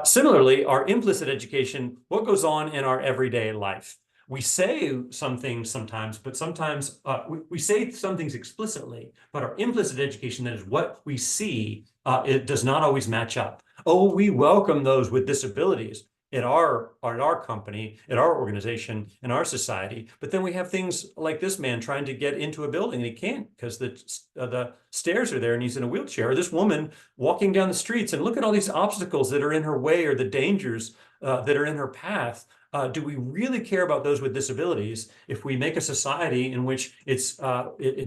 Similarly, our implicit education, what goes on in our everyday life? We say some things sometimes, but sometimes we say some things explicitly, but our implicit education, that is what we see, it does not always match up. Oh, we welcome those with disabilities at our company, at our organization, in our society. But then we have things like this man trying to get into a building and he can't because the stairs are there and he's in a wheelchair. Or this woman walking down the streets, and look at all these obstacles that are in her way, or the dangers that are in her path. Do we really care about those with disabilities if we make a society in which it's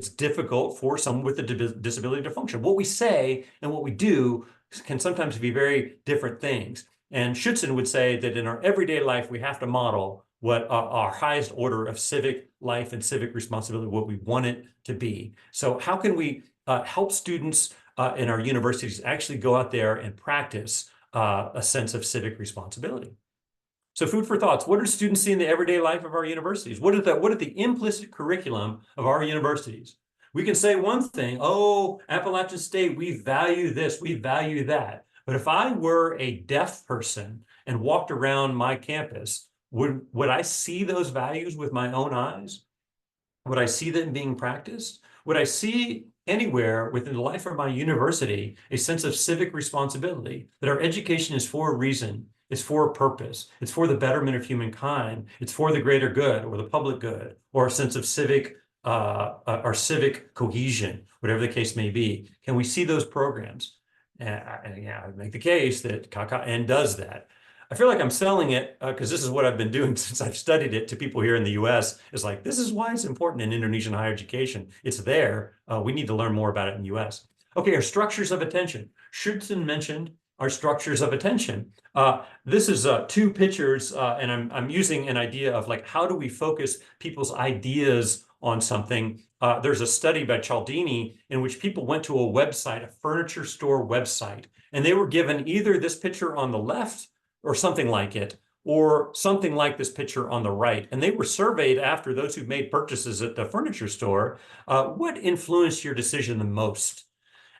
difficult for someone with a disability to function? What we say and what we do can sometimes be very different things. And Schützen would say that in our everyday life, we have to model what our highest order of civic life and civic responsibility, what we want it to be. So how can we help students in our universities actually go out there and practice a sense of civic responsibility? So food for thoughts. What do students see in the everyday life of our universities? What is the implicit curriculum of our universities? We can say one thing, oh, Appalachian State, we value this, we value that. But if I were a deaf person and walked around my campus, would I see those values with my own eyes? Would I see them being practiced? Would I see anywhere within the life of my university a sense of civic responsibility, that our education is for a reason, it's for a purpose, it's for the betterment of humankind, it's for the greater good or the public good, or a sense of civic civic cohesion, whatever the case may be? Can we see those programs? And yeah, I make the case that KKN does that. I feel like I'm selling it because this is what I've been doing since I've studied it to people here in the US. It's like, this is why it's important in Indonesian higher education. It's there. We need to learn more about it in the US. Okay, our structures of attention. Schützen mentioned our structures of attention. This is two pictures, and I'm using an idea of like, how do we focus people's ideas on something? There's a study by Cialdini in which people went to a website, a furniture store website, and they were given either this picture on the left or something like it, or something like this picture on the right. And they were surveyed after, those who made purchases at the furniture store, what influenced your decision the most?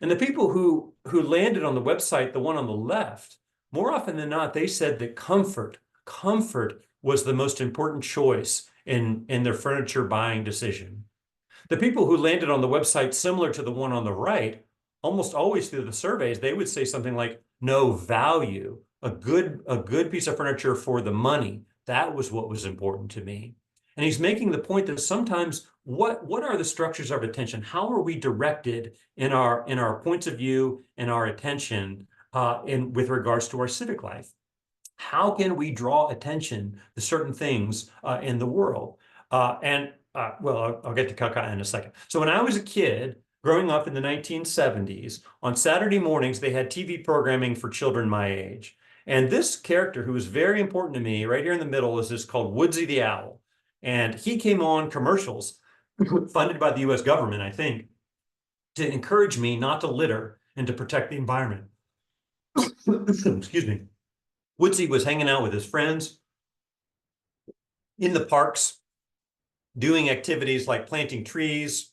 And the people who landed on the website, the one on the left, more often than not, they said that comfort was the most important choice in their furniture buying decision. The people who landed on the website similar to the one on the right, almost always through the surveys, they would say something like, no, value, a good piece of furniture for the money. That was what was important to me. And he's making the point that sometimes what are the structures of attention? How are we directed in our points of view and our attention with regards to our civic life? How can we draw attention to certain things in the world? Well, I'll get to KKN in a second. So when I was a kid, growing up in the 1970s, on Saturday mornings, they had TV programming for children my age. And this character, who was very important to me, right here in the middle, is this called Woodsy the Owl. And he came on commercials funded by the US government, I think, to encourage me not to litter and to protect the environment. Excuse me. Woodsy was hanging out with his friends in the parks, doing activities like planting trees,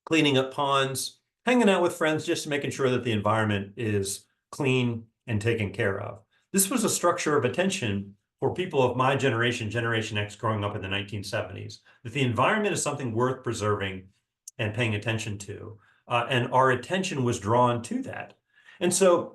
cleaning up ponds, hanging out with friends, just making sure that the environment is clean and taken care of. This was a structure of attention for people of my generation, Generation X, growing up in the 1970s, that the environment is something worth preserving and paying attention to. And our attention was drawn to that. And so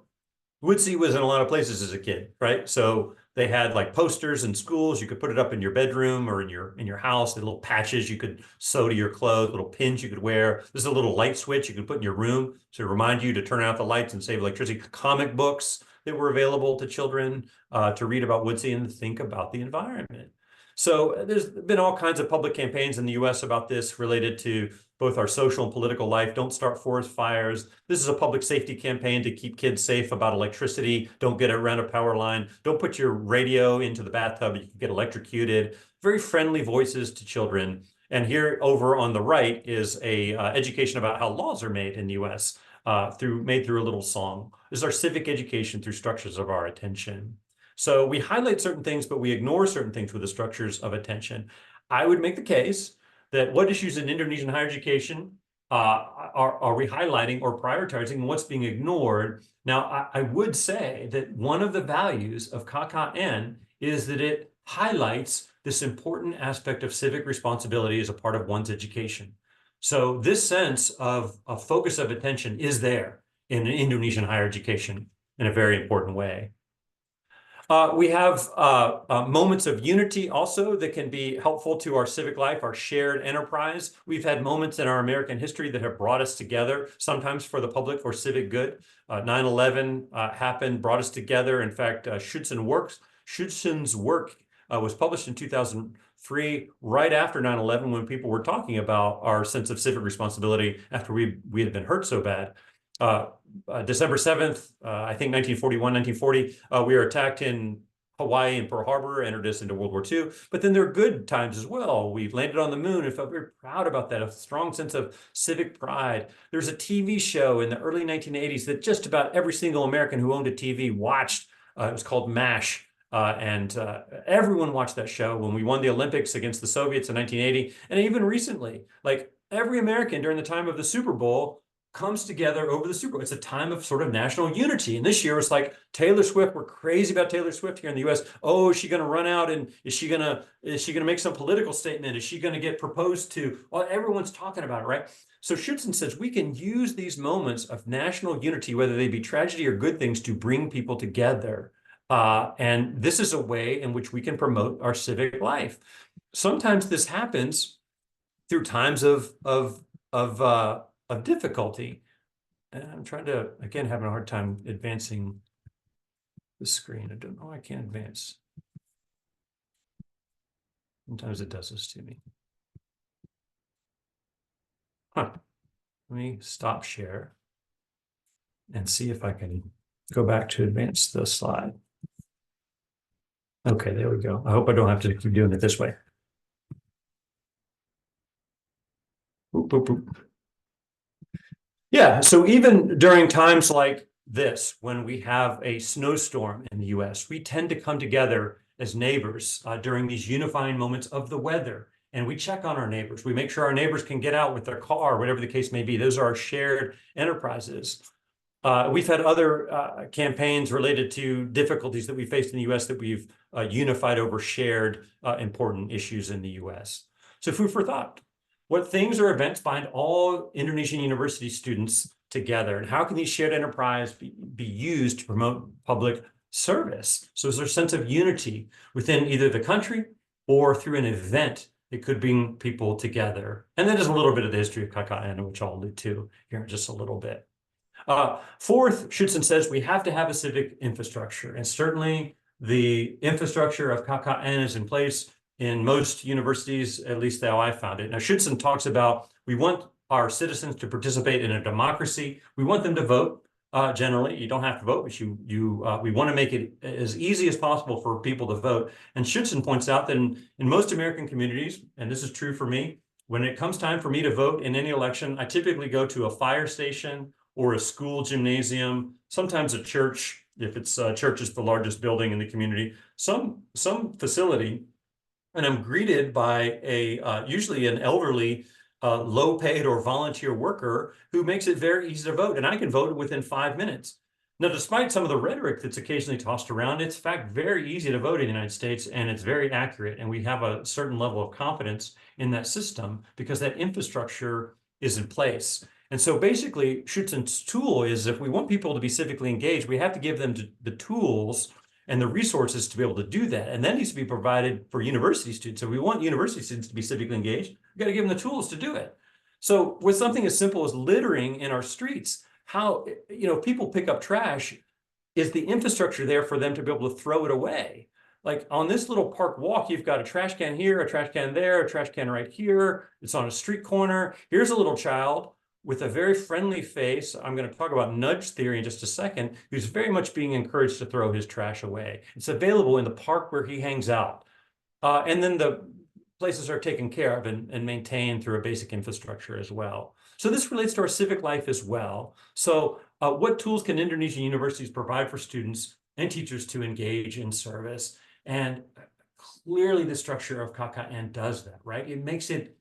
Woodsy was in a lot of places as a kid, right? So they had like posters in schools. You could put it up in your bedroom or in your house. The little patches you could sew to your clothes, little pins you could wear. There's a little light switch you could put in your room to remind you to turn out the lights and save electricity. Comic books that were available to children to read about Woodsy and think about the environment. So there's been all kinds of public campaigns in the US about this related to both our social and political life. Don't start forest fires. This is a public safety campaign to keep kids safe about electricity. Don't get around a power line. Don't put your radio into the bathtub. You can get electrocuted. Very friendly voices to children. And here over on the right is a education about how laws are made in the US made through a little song. This is our civic education through structures of our attention. So we highlight certain things, but we ignore certain things with the structures of attention. I would make the case that what issues in Indonesian higher education are we highlighting or prioritizing, and what's being ignored. Now, I would say that one of the values of KKN is that it highlights this important aspect of civic responsibility as a part of one's education. So this sense of a focus of attention is there in Indonesian higher education in a very important way. We have moments of unity also that can be helpful to our civic life, our shared enterprise. We've had moments in our American history that have brought us together, sometimes for the public or civic good. 9/11 happened, brought us together. In fact, Schützen's work was published in 2003, right after 9/11, when people were talking about our sense of civic responsibility after we had been hurt so bad. December 7th, I think 1941, 1940, we were attacked in Hawaii and Pearl Harbor, entered us into World War II. But then there are good times as well. We landed on the moon and felt very proud about that, a strong sense of civic pride. There's a TV show in the early 1980s that just about every single American who owned a TV watched. It was called MASH. And everyone watched that show when we won the Olympics against the Soviets in 1980. And even recently, like every American during the time of the Super Bowl comes together over the Super Bowl. It's a time of sort of national unity. And this year it's like Taylor Swift. We're crazy about Taylor Swift here in the US. Oh, is she going to run out and is she going to make some political statement? Is she going to get proposed to? Well, everyone's talking about it, right? So Schützen says we can use these moments of national unity, whether they be tragedy or good things, to bring people together. And this is a way in which we can promote our civic life. Sometimes this happens through times of difficulty. And I'm trying to, again, having a hard time advancing the screen. I don't know why I can't advance. Sometimes it does this to me. Huh. Let me stop share and see if I can go back to advance the slide. Okay, there we go. I hope I don't have to keep doing it this way. Boop, boop, boop. Yeah, so even during times like this, when we have a snowstorm in the US, we tend to come together as neighbors during these unifying moments of the weather. And we check on our neighbors. We make sure our neighbors can get out with their car, whatever the case may be. Those are our shared enterprises. We've had other campaigns related to difficulties that we faced in the US that we've unified over shared important issues in the US. So food for thought. What things or events bind all Indonesian university students together? And how can these shared enterprises be used to promote public service? So is there a sense of unity within either the country or through an event that could bring people together? And then there's a little bit of the history of KKN, which I'll allude to here in just a little bit. Fourth, Schützen says we have to have a civic infrastructure. And certainly the infrastructure of KKN is in place in most universities, at least how I found it. Now, Schützen talks about we want our citizens to participate in a democracy. We want them to vote. Generally, you don't have to vote, but we want to make it as easy as possible for people to vote. And Schützen points out that in most American communities, and this is true for me, when it comes time for me to vote in any election, I typically go to a fire station or a school gymnasium, sometimes a church, if it's church is the largest building in the community, some facility. And I'm greeted by usually an elderly, low-paid or volunteer worker who makes it very easy to vote. And I can vote within 5 minutes. Now, despite some of the rhetoric that's occasionally tossed around, it's in fact very easy to vote in the United States, and it's very accurate. And we have a certain level of confidence in that system because that infrastructure is in place. And so basically, Schützen's tool is if we want people to be civically engaged, we have to give them the tools and the resources to be able to do that. And that needs to be provided for university students. So we want university students to be civically engaged. We've got to give them the tools to do it. So with something as simple as littering in our streets, how, people pick up trash, is the infrastructure there for them to be able to throw it away? Like on this little park walk, you've got a trash can here, a trash can there, a trash can right here. It's on a street corner. Here's a little child with a very friendly face. I'm going to talk about nudge theory in just a second, who's very much being encouraged to throw his trash away. It's available in the park where he hangs out. And then the places are taken care of and maintained through a basic infrastructure as well. So this relates to our civic life as well. So what tools can Indonesian universities provide for students and teachers to engage in service? And clearly the structure of KKN does that, right? It makes it,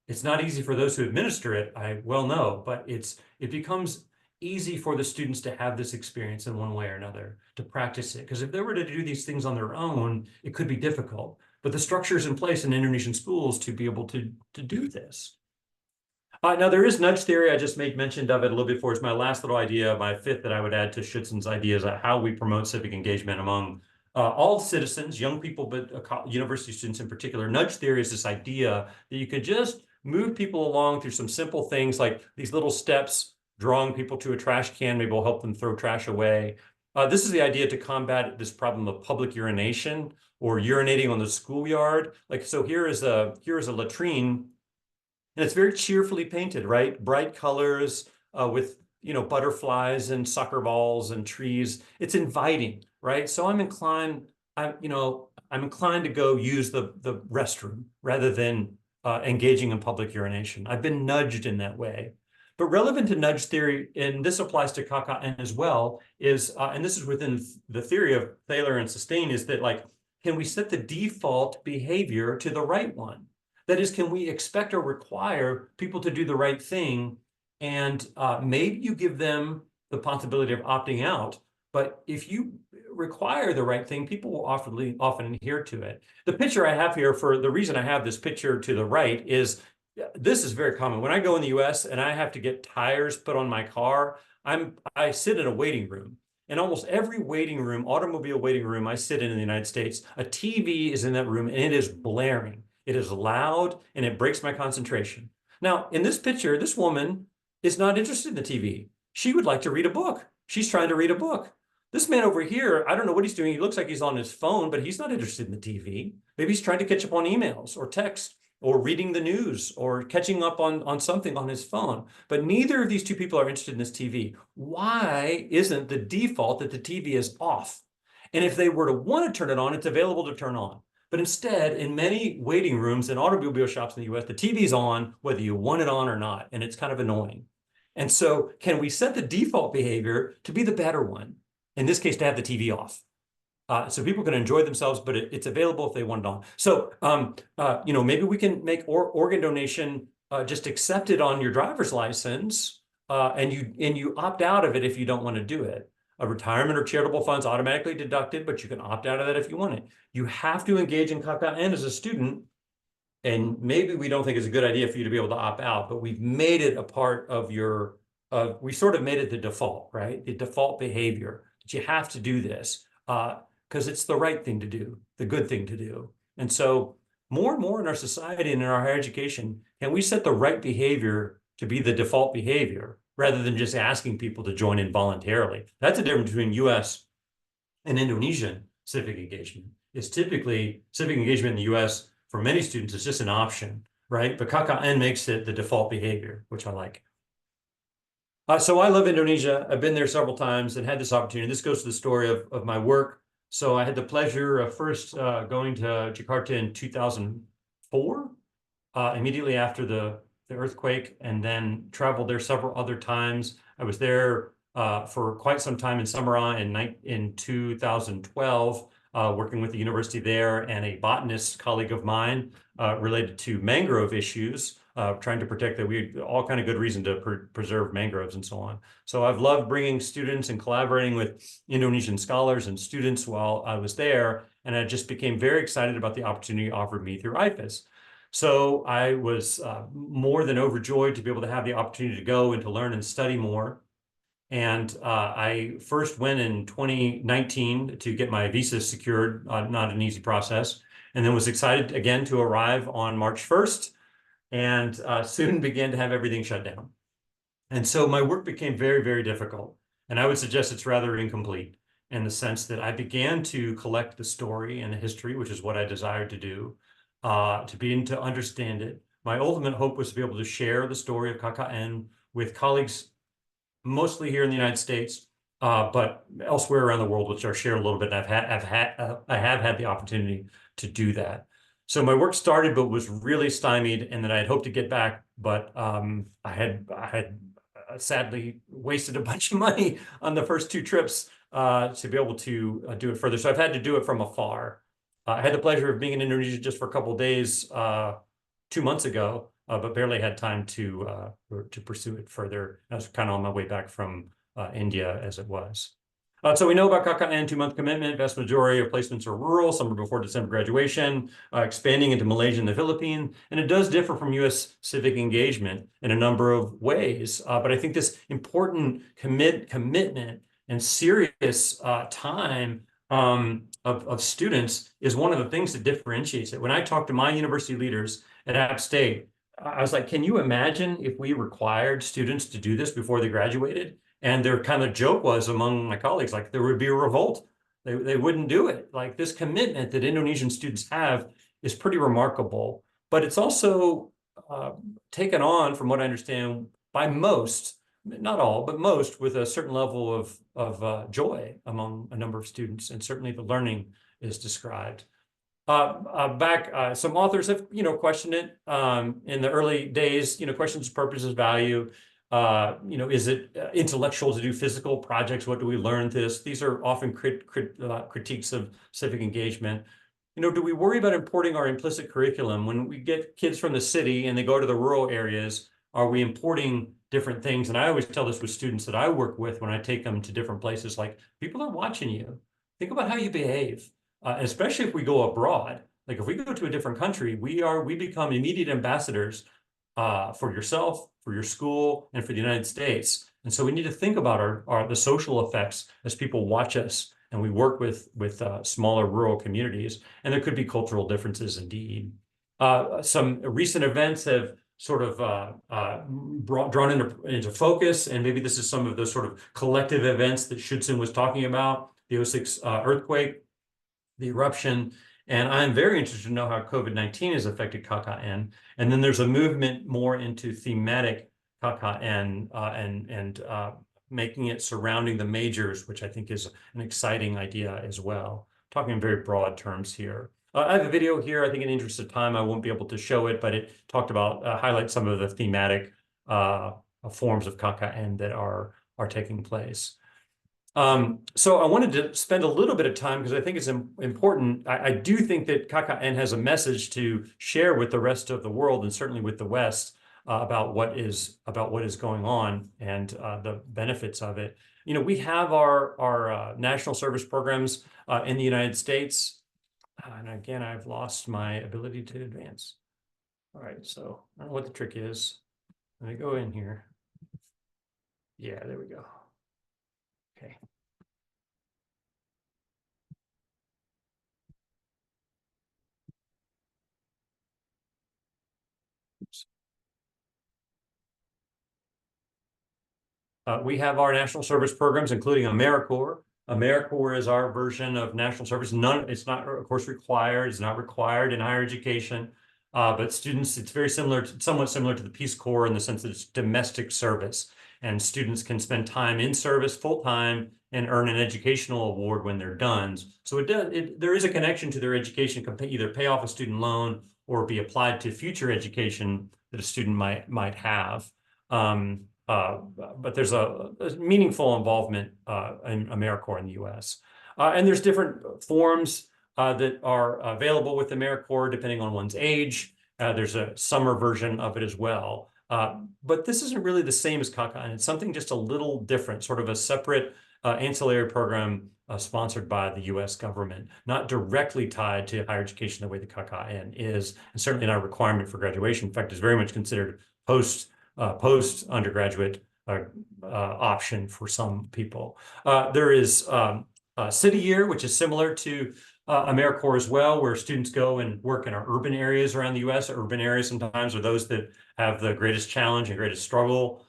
it's not easy for those who administer it, I well know, but it becomes easy for the students to have this experience in one way or another, to practice it. Because if they were to do these things on their own, it could be difficult. But the structure is in place in Indonesian schools to be able to do this. Now, there is nudge theory. I just made mention of it a little bit before. It's my last little idea, my fifth that I would add to Schützen's ideas of how we promote civic engagement among all citizens, young people, but university students in particular. Nudge theory is this idea that you could just move people along through some simple things like these little steps, drawing people to a trash can, maybe will help them throw trash away. This is the idea to combat this problem of public urination or urinating on the schoolyard. Like, so here is a latrine, and it's very cheerfully painted, right? Bright colors with, butterflies and soccer balls and trees. It's inviting, right? So I'm inclined to go use the restroom rather than engaging in public urination. I've been nudged in that way. But relevant to nudge theory, and this applies to KKN as well, is, and this is within the theory of Thaler and Sustain, is that, like, can we set the default behavior to the right one? That is, can we expect or require people to do the right thing? And maybe you give them the possibility of opting out, but if you require the right thing, people will often adhere to it. The picture I have here, for the reason I have this picture to the right, is this is very common. When I go in the US and I have to get tires put on my car, I sit in a waiting room. In almost every waiting room, automobile waiting room I sit in the United States, a TV is in that room and it is blaring. It is loud and it breaks my concentration. Now, in this picture, this woman is not interested in the TV. She would like to read a book. She's trying to read a book. This man over here, I don't know what he's doing. He looks like he's on his phone, but he's not interested in the TV. Maybe he's trying to catch up on emails or text or reading the news or catching up on something on his phone. But neither of these two people are interested in this TV. Why isn't the default that the TV is off? And if they were to want to turn it on, it's available to turn on. But instead, in many waiting rooms and automobile shops in the US, the TV's on whether you want it on or not, and it's kind of annoying. And so can we set the default behavior to be the better one? In this case, to have the TV off. So people can enjoy themselves, but it's available if they want it on. So, maybe we can make organ donation just accepted on your driver's license, and you opt out of it if you don't want to do it. A retirement or charitable funds automatically deducted, but you can opt out of that if you want it. You have to engage in KKN as a student, and maybe we don't think it's a good idea for you to be able to opt out, but we've made it a part of your, we sort of made it the default, right? The default behavior that you have to do this. Because it's the right thing to do, the good thing to do. And so more and more in our society and in our higher education, can we set the right behavior to be the default behavior rather than just asking people to join in voluntarily? That's the difference between US and Indonesian civic engagement. It's typically civic engagement in the US for many students is just an option, right? But KKN makes it the default behavior, which I like. So I love Indonesia. I've been there several times and had this opportunity. This goes to the story of my work. So I had the pleasure of first going to Jakarta in 2004, immediately after the earthquake, and then traveled there several other times. I was there for quite some time in Samarang in 2012, working with the university there and a botanist colleague of mine related to mangrove issues, trying to protect that. We all kind of good reason to preserve mangroves and so on. So I've loved bringing students and collaborating with Indonesian scholars and students while I was there, and I just became very excited about the opportunity offered me through AIFIS. So I was more than overjoyed to be able to have the opportunity to go and to learn and study more. And I first went in 2019 to get my visa secured, not an easy process, and then was excited again to arrive on March 1st. And soon began to have everything shut down. And so my work became very, very difficult. And I would suggest it's rather incomplete in the sense that I began to collect the story and the history, which is what I desired to do, to begin to understand it. My ultimate hope was to be able to share the story of KKN with colleagues, mostly here in the United States, but elsewhere around the world, which are shared a little bit. And I have had the opportunity to do that. So my work started, but was really stymied, and then I had hoped to get back, but I had sadly wasted a bunch of money on the first 2 trips to be able to do it further. So I've had to do it from afar. I had the pleasure of being in Indonesia just for a couple of days 2 months ago, but barely had time to pursue it further. I was kind of on my way back from India as it was. So we know about KKN 2-month commitment. Vast majority of placements are rural. Some are before December graduation, expanding into Malaysia and the Philippines. And it does differ from US civic engagement in a number of ways. But I think this important commitment and serious time of students is one of the things that differentiates it. When I talk to my university leaders at App State, I was like, can you imagine if we required students to do this before they graduated? And their kind of joke was among my colleagues, like there would be a revolt. They wouldn't do it. Like this commitment that Indonesian students have is pretty remarkable, but it's also taken on, from what I understand, by most, not all, but most, with a certain level of joy among a number of students, and certainly the learning is described. Some authors have, questioned it in the early days, questions purposes, value. Is it intellectual to do physical projects? What do we learn this? These are often critiques of civic engagement. do we worry about importing our implicit curriculum? When we get kids from the city and they go to the rural areas, are we importing different things? And I always tell this with students that I work with when I take them to different places, like, people are watching you. Think about how you behave, especially if we go abroad. Like, if we go to a different country, we become immediate ambassadors for yourself, for your school, and for the United States. And so we need to think about the social effects as people watch us and we work with smaller rural communities. And there could be cultural differences indeed. Some recent events have sort of drawn into focus, and maybe this is some of those sort of collective events that Schützen was talking about, the 2006 earthquake, the eruption. And I'm very interested to know how COVID-19 has affected KKN. And then there's a movement more into thematic KKN and making it surrounding the majors, which I think is an exciting idea as well. Talking in very broad terms here. I have a video here. I think in the interest of time, I won't be able to show it, but it talked about, highlight some of the thematic forms of KKN that are taking place. So I wanted to spend a little bit of time because I think it's important. I do think that KKN has a message to share with the rest of the world, and certainly with the West, about what is going on and the benefits of it. We have our national service programs in the United States. And again, I've lost my ability to advance. All right, so I don't know what the trick is. Let me go in here. Yeah, there we go. Okay. We have our national service programs, including AmeriCorps. AmeriCorps is our version of national service. It's not, of course, required. It's not required in higher education, but students, it's very similar, somewhat similar to the Peace Corps in the sense that it's domestic service, and students can spend time in service full time and earn an educational award when they're done. So there is a connection to their education, can either pay off a student loan or be applied to future education that a student might have. But there's a meaningful involvement in AmeriCorps in the U.S. And there's different forms that are available with AmeriCorps depending on one's age. There's a summer version of it as well. But this isn't really the same as KKN. It's something just a little different, sort of a separate ancillary program sponsored by the U.S. government, not directly tied to higher education the way the KKN is, and certainly not a requirement for graduation. In fact, it's very much considered post-undergraduate option for some people. There is City Year, which is similar to AmeriCorps as well, where students go and work in our urban areas around the U.S. Urban areas sometimes are those that have the greatest challenge and greatest struggle,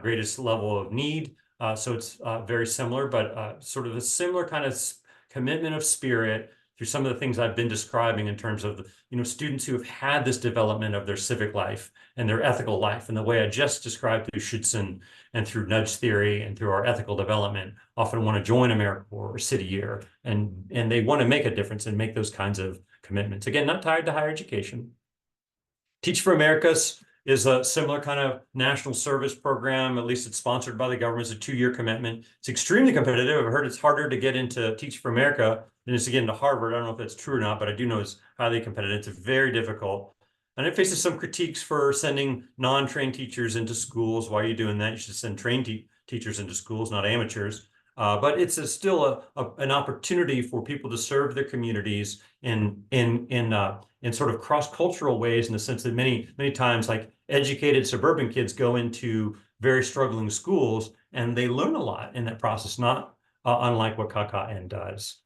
greatest level of need. So it's very similar, but sort of a similar kind of commitment of spirit through some of the things I've been describing in terms of, students who have had this development of their civic life and their ethical life. And the way I just described through Schützen and through nudge theory and through our ethical development, often want to join AmeriCorps or City Year, and they want to make a difference and make those kinds of commitments. Again, not tied to higher education. Teach for Americas is a similar kind of national service program. At least it's sponsored by the government. It's a 2-year commitment. It's extremely competitive. I've heard it's harder to get into Teach for America than it's to get into Harvard. I don't know if that's true or not, but I do know it's highly competitive. It's very difficult. And it faces some critiques for sending non-trained teachers into schools. Why are you doing that? You should send trained teachers into schools, not amateurs. But it's still an opportunity for people to serve their communities in sort of cross-cultural ways, in the sense that many times, like, educated suburban kids go into very struggling schools and they learn a lot in that process, not unlike what KKN does.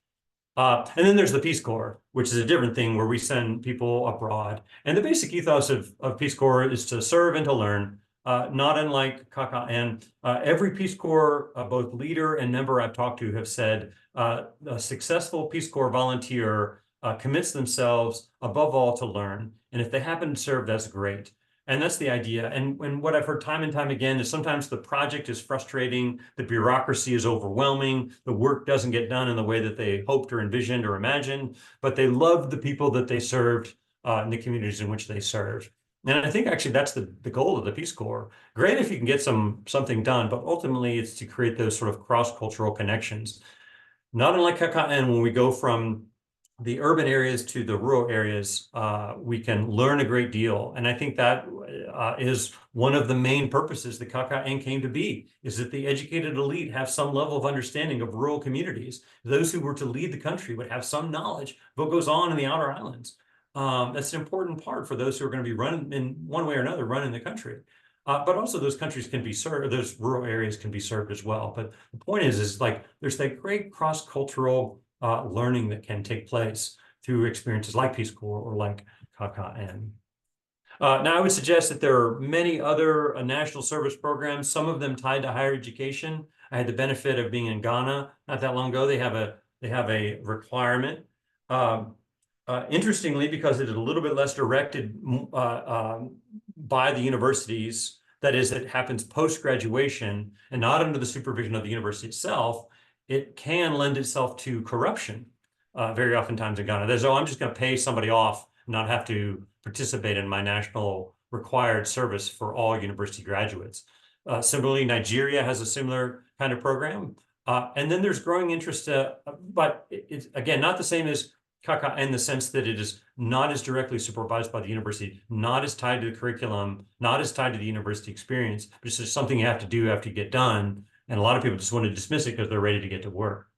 And then there's the Peace Corps, which is a different thing, where we send people abroad. And the basic ethos of Peace Corps is to serve and to learn. Not unlike KKN, every Peace Corps, both leader and member I've talked to, have said a successful Peace Corps volunteer commits themselves above all to learn. And if they happen to serve, that's great. And that's the idea. And what I've heard time and time again is sometimes the project is frustrating, the bureaucracy is overwhelming, the work doesn't get done in the way that they hoped or envisioned or imagined, but they love the people that they served in the communities in which they served. And I think actually that's the goal of the Peace Corps. Great if you can get something done, but ultimately it's to create those sort of cross-cultural connections. Not unlike KKN, when we go from the urban areas to the rural areas, we can learn a great deal. And I think that is one of the main purposes that KKN came to be, is that the educated elite have some level of understanding of rural communities. Those who were to lead the country would have some knowledge of what goes on in the outer islands. That's an important part for those who are going to be running in one way or another, running the country. But also those countries can be served, those rural areas can be served as well. But the point is like there's that great cross-cultural learning that can take place through experiences like Peace Corps or like KKN. Now, I would suggest that there are many other national service programs, some of them tied to higher education. I had the benefit of being in Ghana not that long ago. They have a requirement. Interestingly, because it is a little bit less directed by the universities, that is, it happens post-graduation and not under the supervision of the university itself, it can lend itself to corruption very oftentimes in Ghana. There's, oh, I'm just going to pay somebody off and not have to participate in my national required service for all university graduates. Similarly, Nigeria has a similar kind of program. And then there's growing interest, but it's, again, not the same as KKN in the sense that it is not as directly supervised by the university, not as tied to the curriculum, not as tied to the university experience, but it's just something you have to do after you get done. And a lot of people just want to dismiss it because they're ready to get to work.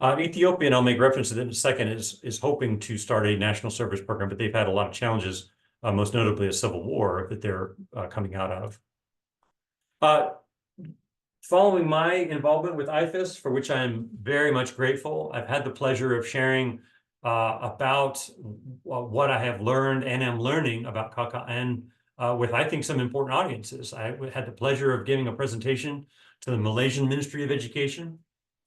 Ethiopia, and I'll make reference to that in a second, is hoping to start a national service program, but they've had a lot of challenges, most notably a civil war that they're coming out of. Following my involvement with AIFIS, for which I am very much grateful, I've had the pleasure of sharing about what I have learned and am learning about KKN with, I think, some important audiences. I had the pleasure of giving a presentation to the Malaysian Ministry of Education,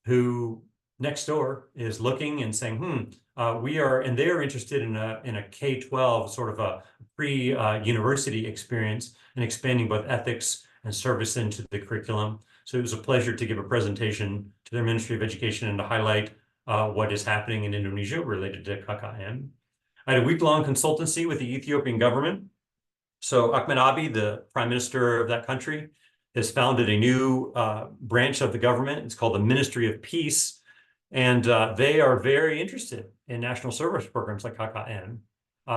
who next door is looking and saying, we are, and they are interested in a K-12 sort of a pre-university experience and expanding both ethics and service into the curriculum. So it was a pleasure to give a presentation to their Ministry of Education and to highlight what is happening in Indonesia related to KKN. I had a week-long consultancy with the Ethiopian government. So Ahmed Abiy, the prime minister of that country, has founded a new branch of the government. It's called the Ministry of Peace. And they are very interested in national service programs like KKN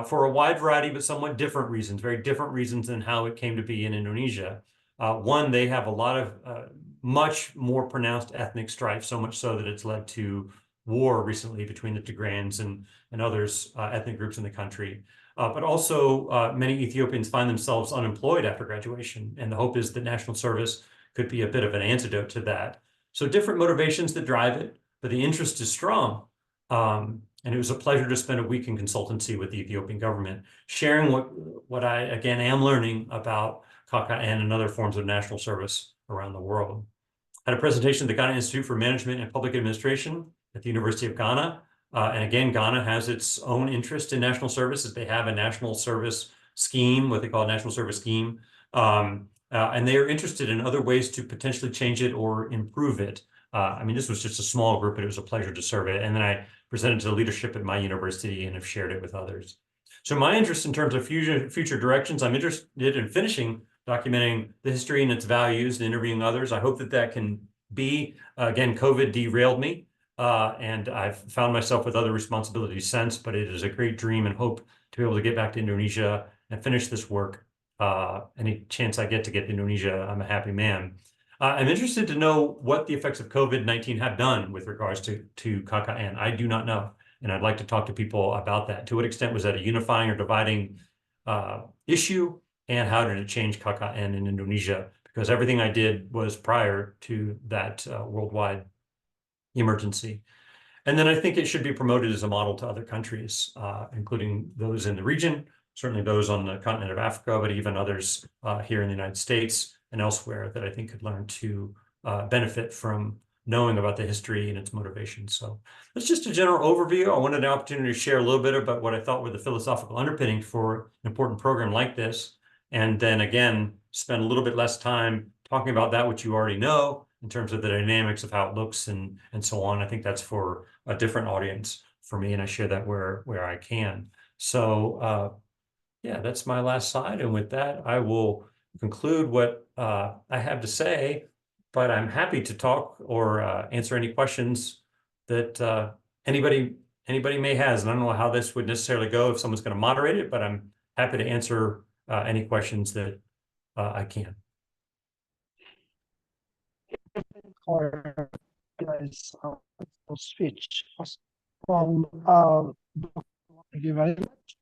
for a wide variety, but somewhat different reasons, very different reasons than how it came to be in Indonesia. One, they have a lot of much more pronounced ethnic strife, so much so that it's led to war recently between the Tigrayans and others ethnic groups in the country. But also many Ethiopians find themselves unemployed after graduation. And the hope is that national service could be a bit of an antidote to that. So different motivations that drive it, but the interest is strong. And it was a pleasure to spend a week in consultancy with the Ethiopian government, sharing what I, again, am learning about KKN and other forms of national service around the world. I had a presentation at the Ghana Institute for Management and Public Administration at the University of Ghana. And again, Ghana has its own interest in national services. They have a national service scheme, what they call a national service scheme. And they are interested in other ways to potentially change it or improve it. I mean, this was just a small group, but it was a pleasure to serve it. And then I presented to the leadership at my university and have shared it with others. So my interest in terms of future directions, I'm interested in finishing documenting the history and its values and interviewing others. I hope that that can be, again, COVID derailed me. And I've found myself with other responsibilities since, but it is a great dream and hope to be able to get back to Indonesia and finish this work. Any chance I get to get to Indonesia, I'm a happy man. I'm interested to know what the effects of COVID-19 have done with regards to KKN. I do not know, and I'd like to talk to people about that. To what extent was that a unifying or dividing issue, and how did it change KKN in Indonesia? Because everything I did was prior to that worldwide emergency. And then I think it should be promoted as a model to other countries, including those in the region, certainly those on the continent of Africa, but even others here in the United States and elsewhere that I think could learn to benefit from knowing about the history and its motivations. So that's just a general overview. I wanted an opportunity to share a little bit about what I thought were the philosophical underpinnings for an important program like this. And then again, spend a little bit less time talking about that which you already know in terms of the dynamics of how it looks and so on. I think that's for a different audience for me, and I share that where I can. So yeah, that's my last slide. And with that, I will conclude what I have to say, but I'm happy to talk or answer any questions that anybody anybody may has. And I don't know how this would necessarily go if someone's going to moderate it, but I'm happy to answer any questions that I can. Or guys, switch from thank you very much.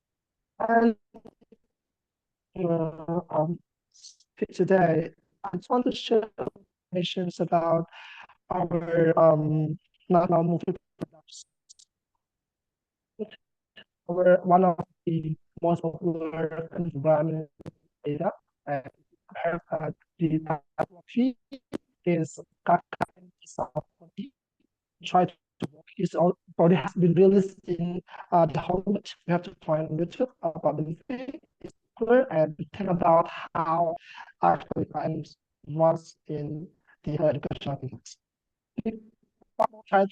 And today, I just want to share information about our national movie products. One of the most popular environment data and the typography is try to work. It's already has been released in the Hollywood. We have to find on YouTube about the movie. It's clear and think about how actually I was in the education context. Try to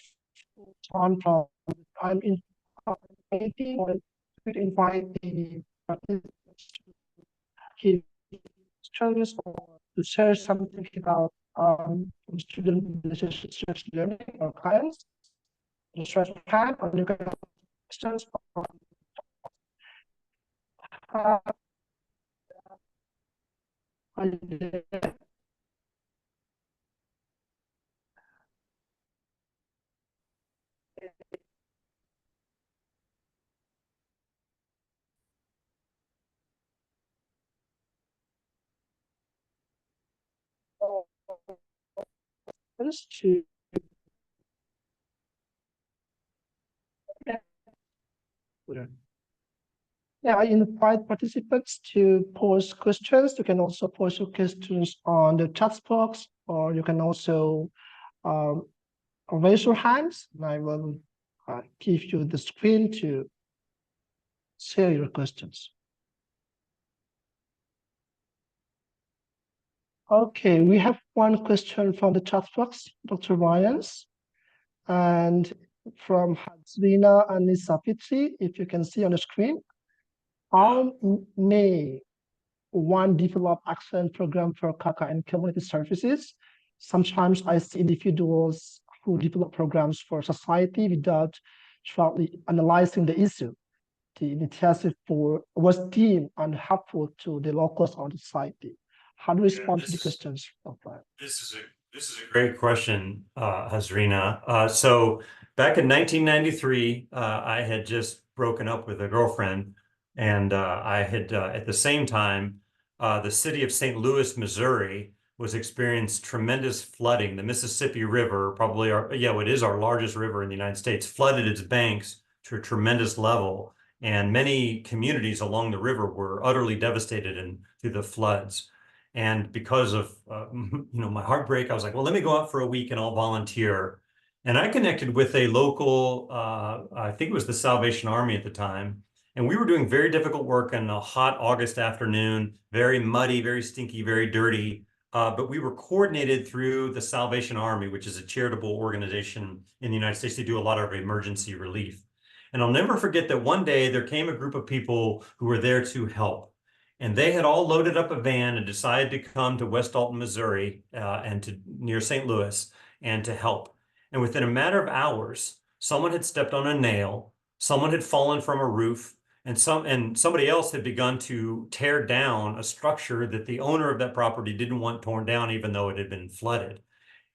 turn from I'm in painting or to invite the participants to give questions or to share something about student relationship learning or clients. Just raise your hand or you can have questions. To yeah, I invite participants to pose questions. You can also pose your questions on the chat box, or you can also raise your hands, and I will give you the screen to share your questions. Okay, we have one question from the chat box, Dr. Ryans, and from Hazrina and Nisafitri, if you can see on the screen. How may one develop action program for CACA and community services? Sometimes I see individuals who develop programs for society without thoroughly analyzing the issue. The initiative was deemed unhelpful to the locals or the society. How do you respond to the questions of that? This is a great question, Hazrina. So back in 1993, I had just broken up with a girlfriend, and I had at the same time, the city of St. Louis, Missouri, was experienced tremendous flooding. The Mississippi River, probably it is our largest river in the United States, flooded its banks to a tremendous level, and many communities along the river were utterly devastated through the floods. And because of my heartbreak, I was like, well, let me go out for a week and I'll volunteer. And I connected with a local, I think it was the Salvation Army at the time. And we were doing very difficult work on a hot August afternoon, very muddy, very stinky, very dirty. But we were coordinated through the Salvation Army, which is a charitable organization in the United States. They do a lot of emergency relief. And I'll never forget that one day there came a group of people who were there to help. And they had all loaded up a van and decided to come to West Alton, Missouri, and to near St. Louis, and to help. And within a matter of hours, someone had stepped on a nail, someone had fallen from a roof, and somebody else had begun to tear down a structure that the owner of that property didn't want torn down, even though it had been flooded.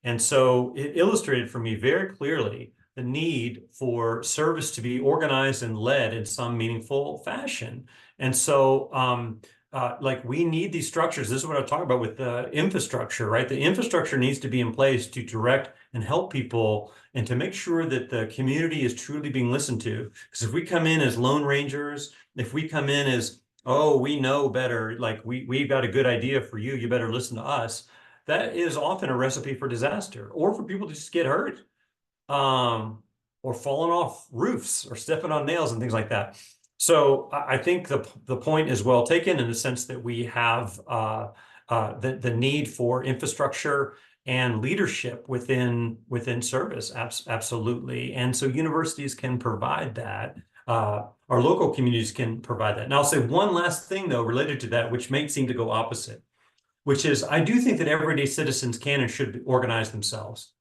And so it illustrated for me very clearly the need for service to be organized and led in some meaningful fashion. And so we need these structures. This is what I talk about with the infrastructure, right? The infrastructure needs to be in place to direct and help people and to make sure that the community is truly being listened to. Because if we come in as lone rangers, if we come in as, oh, we know better, like we've got a good idea for you, you better listen to us, that is often a recipe for disaster or for people to just get hurt or falling off roofs or stepping on nails and things like that. So I think the point is well taken in the sense that we have the need for infrastructure and leadership within service, absolutely. And so universities can provide that. Our local communities can provide that. And I'll say one last thing, though, related to that, which may seem to go opposite, which is I do think that everyday citizens can and should organize themselves.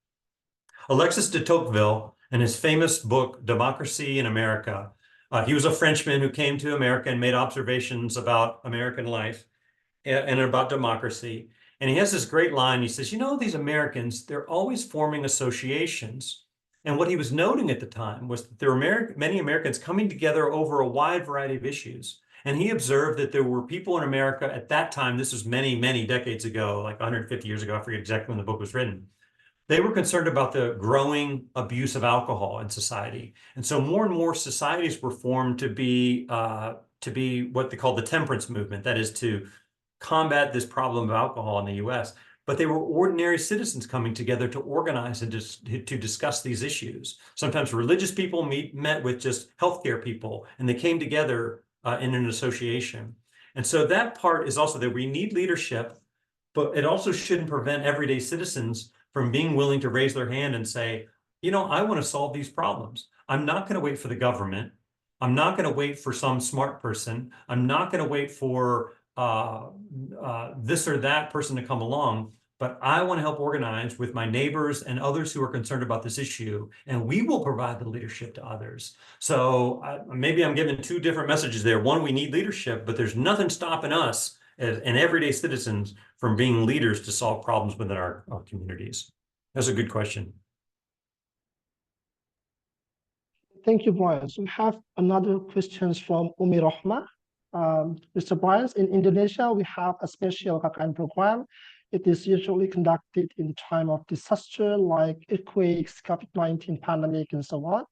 Alexis de Tocqueville, And his famous book, Democracy in America, he was a Frenchman who came to America and made observations about American life and about democracy. And he has this great line. He says, you know, these Americans, they're always forming associations. And what he was noting at the time was that there were many Americans coming together over a wide variety of issues. And he observed that there were people in America at that time, this was many, many decades ago, like 150 years ago, I forget exactly when the book was written. They were concerned about the growing abuse of alcohol in society. And so more and more societies were formed to be what they call the temperance movement, that is to combat this problem of alcohol in the US. But they were ordinary citizens coming together to organize and to discuss these issues. Sometimes religious people met with just healthcare people, and they came together in an association. And so that part is also that we need leadership, but it also shouldn't prevent everyday citizens from being willing to raise their hand and say, you know, I want to solve these problems. I'm not going to wait for the government. I'm not going to wait for some smart person. I'm not going to wait for this or that person to come along, but I want to help organize with my neighbors and others who are concerned about this issue, and we will provide the leadership to others. So maybe I'm giving two different messages there. One, we need leadership, but there's nothing stopping us and everyday citizens from being leaders to solve problems within our communities. That's a good question. Thank you, Brian. So we have another question from Umi Rohma. Mr. Brian, in Indonesia, we have a special KKN program. It is usually conducted in time of disaster like earthquakes, COVID-19 pandemic, and so on.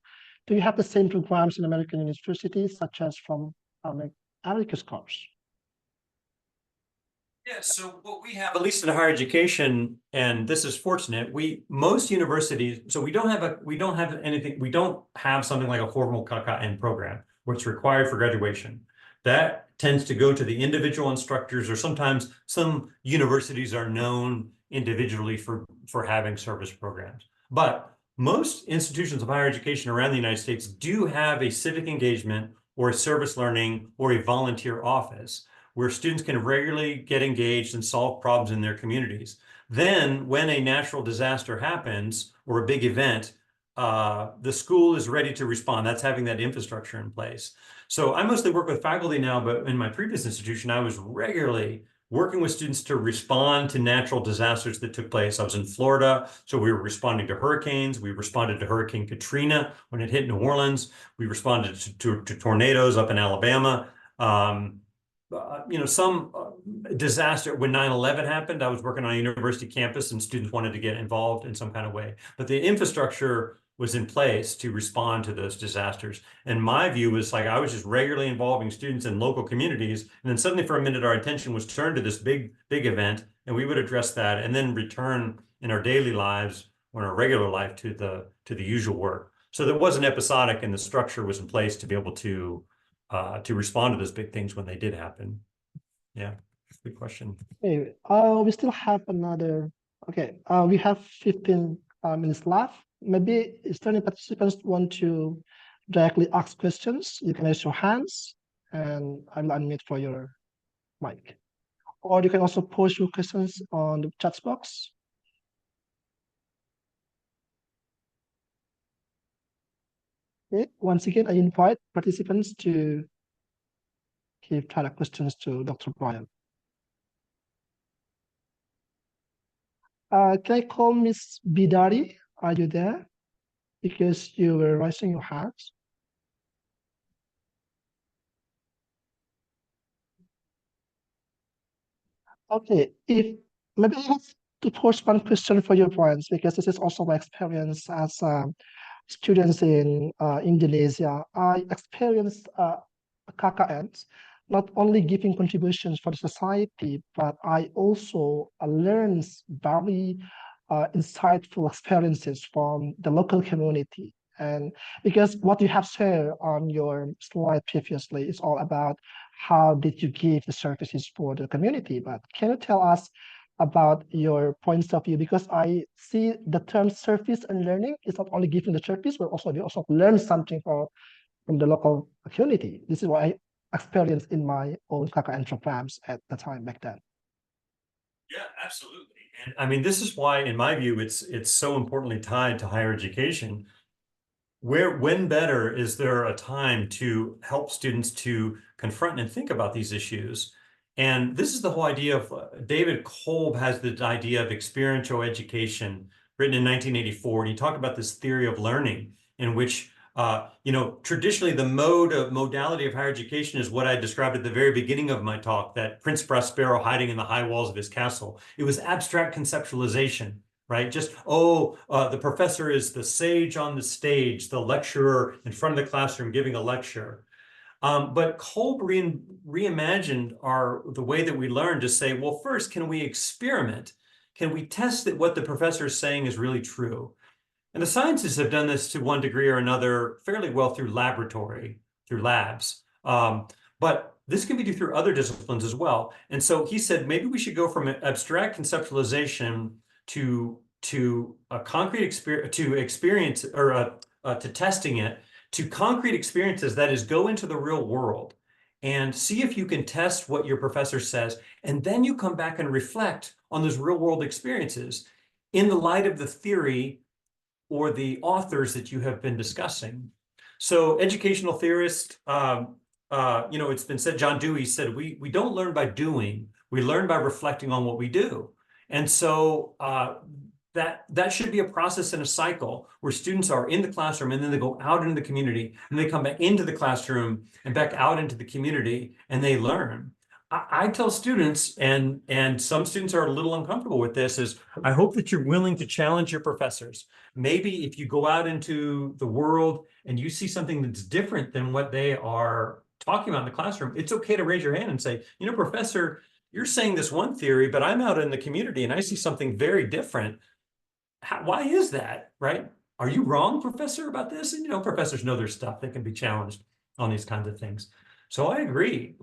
Do you have the same programs in American universities, such as from AIFIS course? Yeah, so what we have, at least in higher education, and this is fortunate, most universities, so we don't have something like a formal KKN program, which is required for graduation. That tends to go to the individual instructors, or sometimes some universities are known individually for having service programs. But most institutions of higher education around the United States do have a civic engagement or a service learning or a volunteer office where students can regularly get engaged and solve problems in their communities. Then when a natural disaster happens or a big event, the school is ready to respond. That's having that infrastructure in place. So I mostly work with faculty now, but in my previous institution, I was regularly working with students to respond to natural disasters that took place. I was in Florida, so we were responding to hurricanes. We responded to Hurricane Katrina when it hit New Orleans. We responded to tornadoes up in Alabama. Some disaster, when 9/11 happened, I was working on a university campus and students wanted to get involved in some kind of way. But the infrastructure was in place to respond to those disasters. And my view was like, I was just regularly involving students in local communities. And then suddenly for a minute, our attention was turned to this big event, and we would address that and then return in our daily lives or in our regular life to the usual work. So that wasn't episodic, and the structure was in place to be able to respond to those big things when they did happen. Yeah, good question. Okay, we still have another. Okay, we have 15 minutes left. Maybe if any participants want to directly ask questions, you can raise your hands and I will unmute for your mic. Or you can also post your questions on the chat box. Okay, once again, I invite participants to give direct questions to Dr. Brian. Can I call Miss Bidari? Are you there? Because you were raising your hands. Okay, if maybe I have to post one question for your points, because this is also my experience as students in Indonesia. I experienced KKNs, not only giving contributions for the society, but I also learned very insightful experiences from the local community. And because what you have shared on your slide previously is all about how did you give the services for the community, but can you tell us about your points of view? Because I see the term service and learning is not only giving the service, but also you also learn something from the local community. This is what I experienced in my own KKN programs at the time back then. Yeah, absolutely. And I mean, this is why, in my view, it's so importantly tied to higher education, when better is there a time to help students to confront and think about these issues? And this is the whole idea of David Kolb has the idea of experiential education written in 1984. And he talked about this theory of learning in which, traditionally the modality of higher education is what I described at the very beginning of my talk, that Prince Prospero hiding in the high walls of his castle. It was abstract conceptualization. Right? Just, the professor is the sage on the stage, the lecturer in front of the classroom giving a lecture. But Kolb reimagined the way that we learn to say, well, first, can we experiment? Can we test that what the professor is saying is really true? And the sciences have done this to one degree or another fairly well through labs. But this can be done through other disciplines as well. And so he said, maybe we should go from abstract conceptualization to a concrete experience, or to testing it, to concrete experiences, that is, go into the real world and see if you can test what your professor says, and then you come back and reflect on those real world experiences in the light of the theory or the authors that you have been discussing. So educational theorists, it's been said, John Dewey said, we don't learn by doing, we learn by reflecting on what we do. And so that should be a process and a cycle where students are in the classroom and then they go out into the community and they come back into the classroom and back out into the community and they learn. I tell students, and some students are a little uncomfortable with this, is I hope that you're willing to challenge your professors. Maybe if you go out into the world and you see something that's different than what they are talking about in the classroom, it's okay to raise your hand and say, professor, you're saying this one theory, but I'm out in the community and I see something very different. Why is that, right? Are you wrong, professor, about this? And, professors know their stuff. They can be challenged on these kinds of things. So I agree.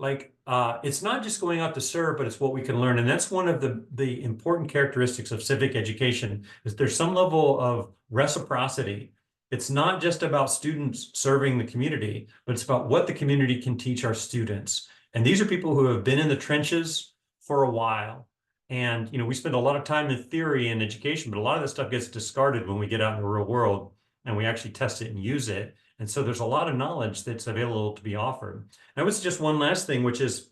It's not just going out to serve, but it's what we can learn. And that's one of the important characteristics of civic education, is there's some level of reciprocity. It's not just about students serving the community, but it's about what the community can teach our students. And these are people who have been in the trenches for a while. And, we spend a lot of time in theory and education, but a lot of this stuff gets discarded when we get out in the real world and we actually test it and use it. And so there's a lot of knowledge that's available to be offered. And I would suggest one last thing, which is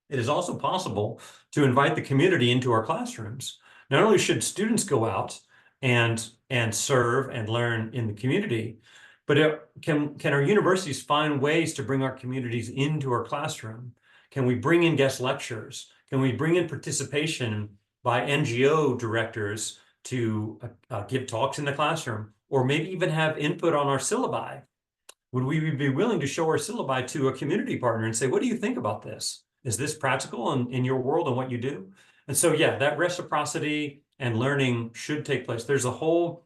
it is also possible to invite the community into our classrooms. Not only should students go out and serve and learn in the community, but can our universities find ways to bring our communities into our classroom? Can we bring in guest lectures? Can we bring in participation by NGO directors to give talks in the classroom, or maybe even have input on our syllabi? Would we be willing to show our syllabi to a community partner and say, what do you think about this? Is this practical in your world and what you do? And so, yeah, that reciprocity and learning should take place. There's a whole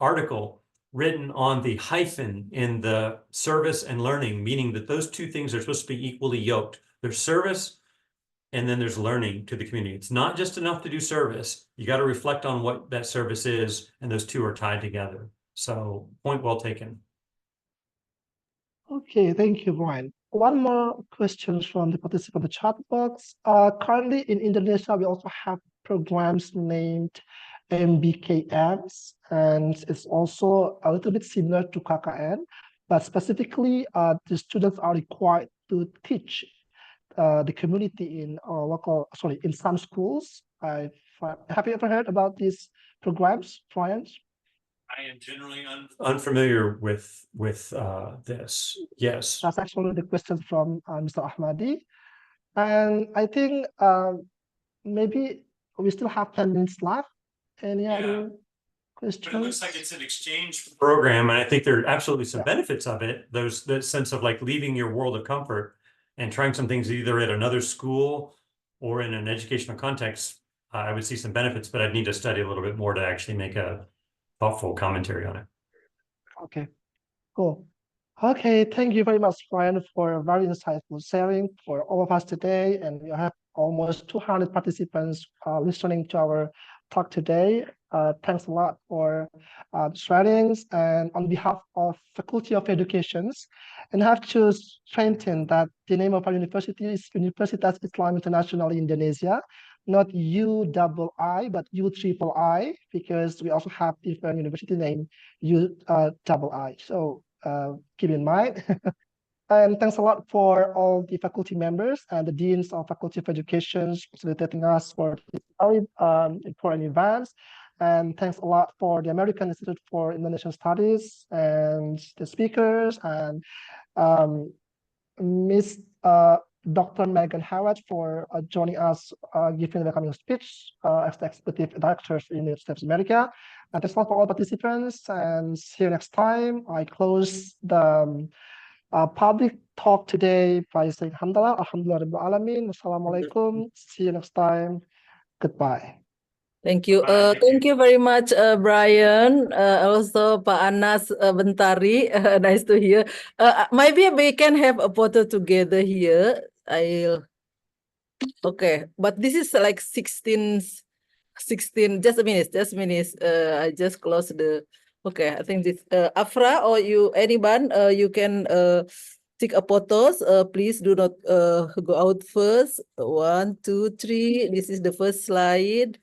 article written on the hyphen in the service and learning, meaning that those two things are supposed to be equally yoked. There's service, and then there's learning to the community. It's not just enough to do service. You got to reflect on what that service is, and those two are tied together. So, point well taken. Okay, thank you, Brian. One more question from the participant in the chat box. Currently in Indonesia, we also have programs named MBKMs, and it's also a little bit similar to KKN, but specifically the students are required to teach the community in in some schools. Have you ever heard about these programs, Brian? I am generally unfamiliar with this. Yes. That's actually the question from Mr. Ahmadi. And I think maybe we still have 10 minutes left. Any other questions? But it looks like it's an exchange program, and I think there are absolutely some benefits of it. There's the sense of leaving your world of comfort and trying some things either at another school or in an educational context. I would see some benefits, but I'd need to study a little bit more to actually make a thoughtful commentary on it. Okay, cool. Okay, thank you very much, Brian, for a very insightful sharing for all of us today. And we have almost 200 participants listening to our talk today. Thanks a lot for sharing. And on behalf of Faculty of Education, and I have to strengthen that the name of our university is Universitas Islam Internasional Indonesia. not UII, but UIII, because we also have different university name, UII. So keep in mind. And thanks a lot for all the faculty members and the deans of Faculty of Education facilitating us for this very important events. And thanks a lot for the American Institute for Indonesian Studies and the speakers and Miss Dr. Megan Howard for joining us, giving the welcoming speech as the executive directors in the United States of America. And thanks a lot for all participants. And see you next time. I close the public talk today by saying Alhamdulillah, Alhamdulillah Rabbil Alamin, Wassalamualaikum. See you next time. Goodbye. Thank you. Thank you very much, Brian. Also, Pak Anas Bentari. Nice to hear. Maybe we can have a photo together here. Okay, but this is like 16. Just a minute. I just closed the. Okay, I think this Afra or you, anyone, you can take a photos. Please do not go out first. 1, 2, 3. This is the first slide.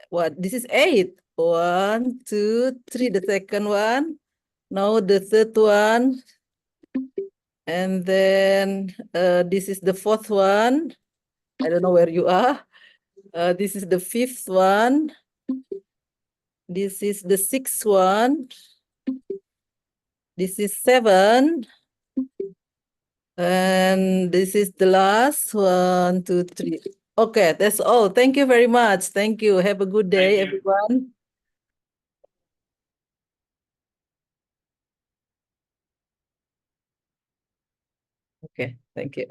What? This is 8. 1, 2, 3. The second one. Now the third one. And then this is the fourth one. I don't know where you are. This is the fifth one. This is the sixth one. This is 7. And this is the last 1, 2, 3. Okay, that's all. Thank you very much. Thank you. Have a good day, everyone. Okay, thank you.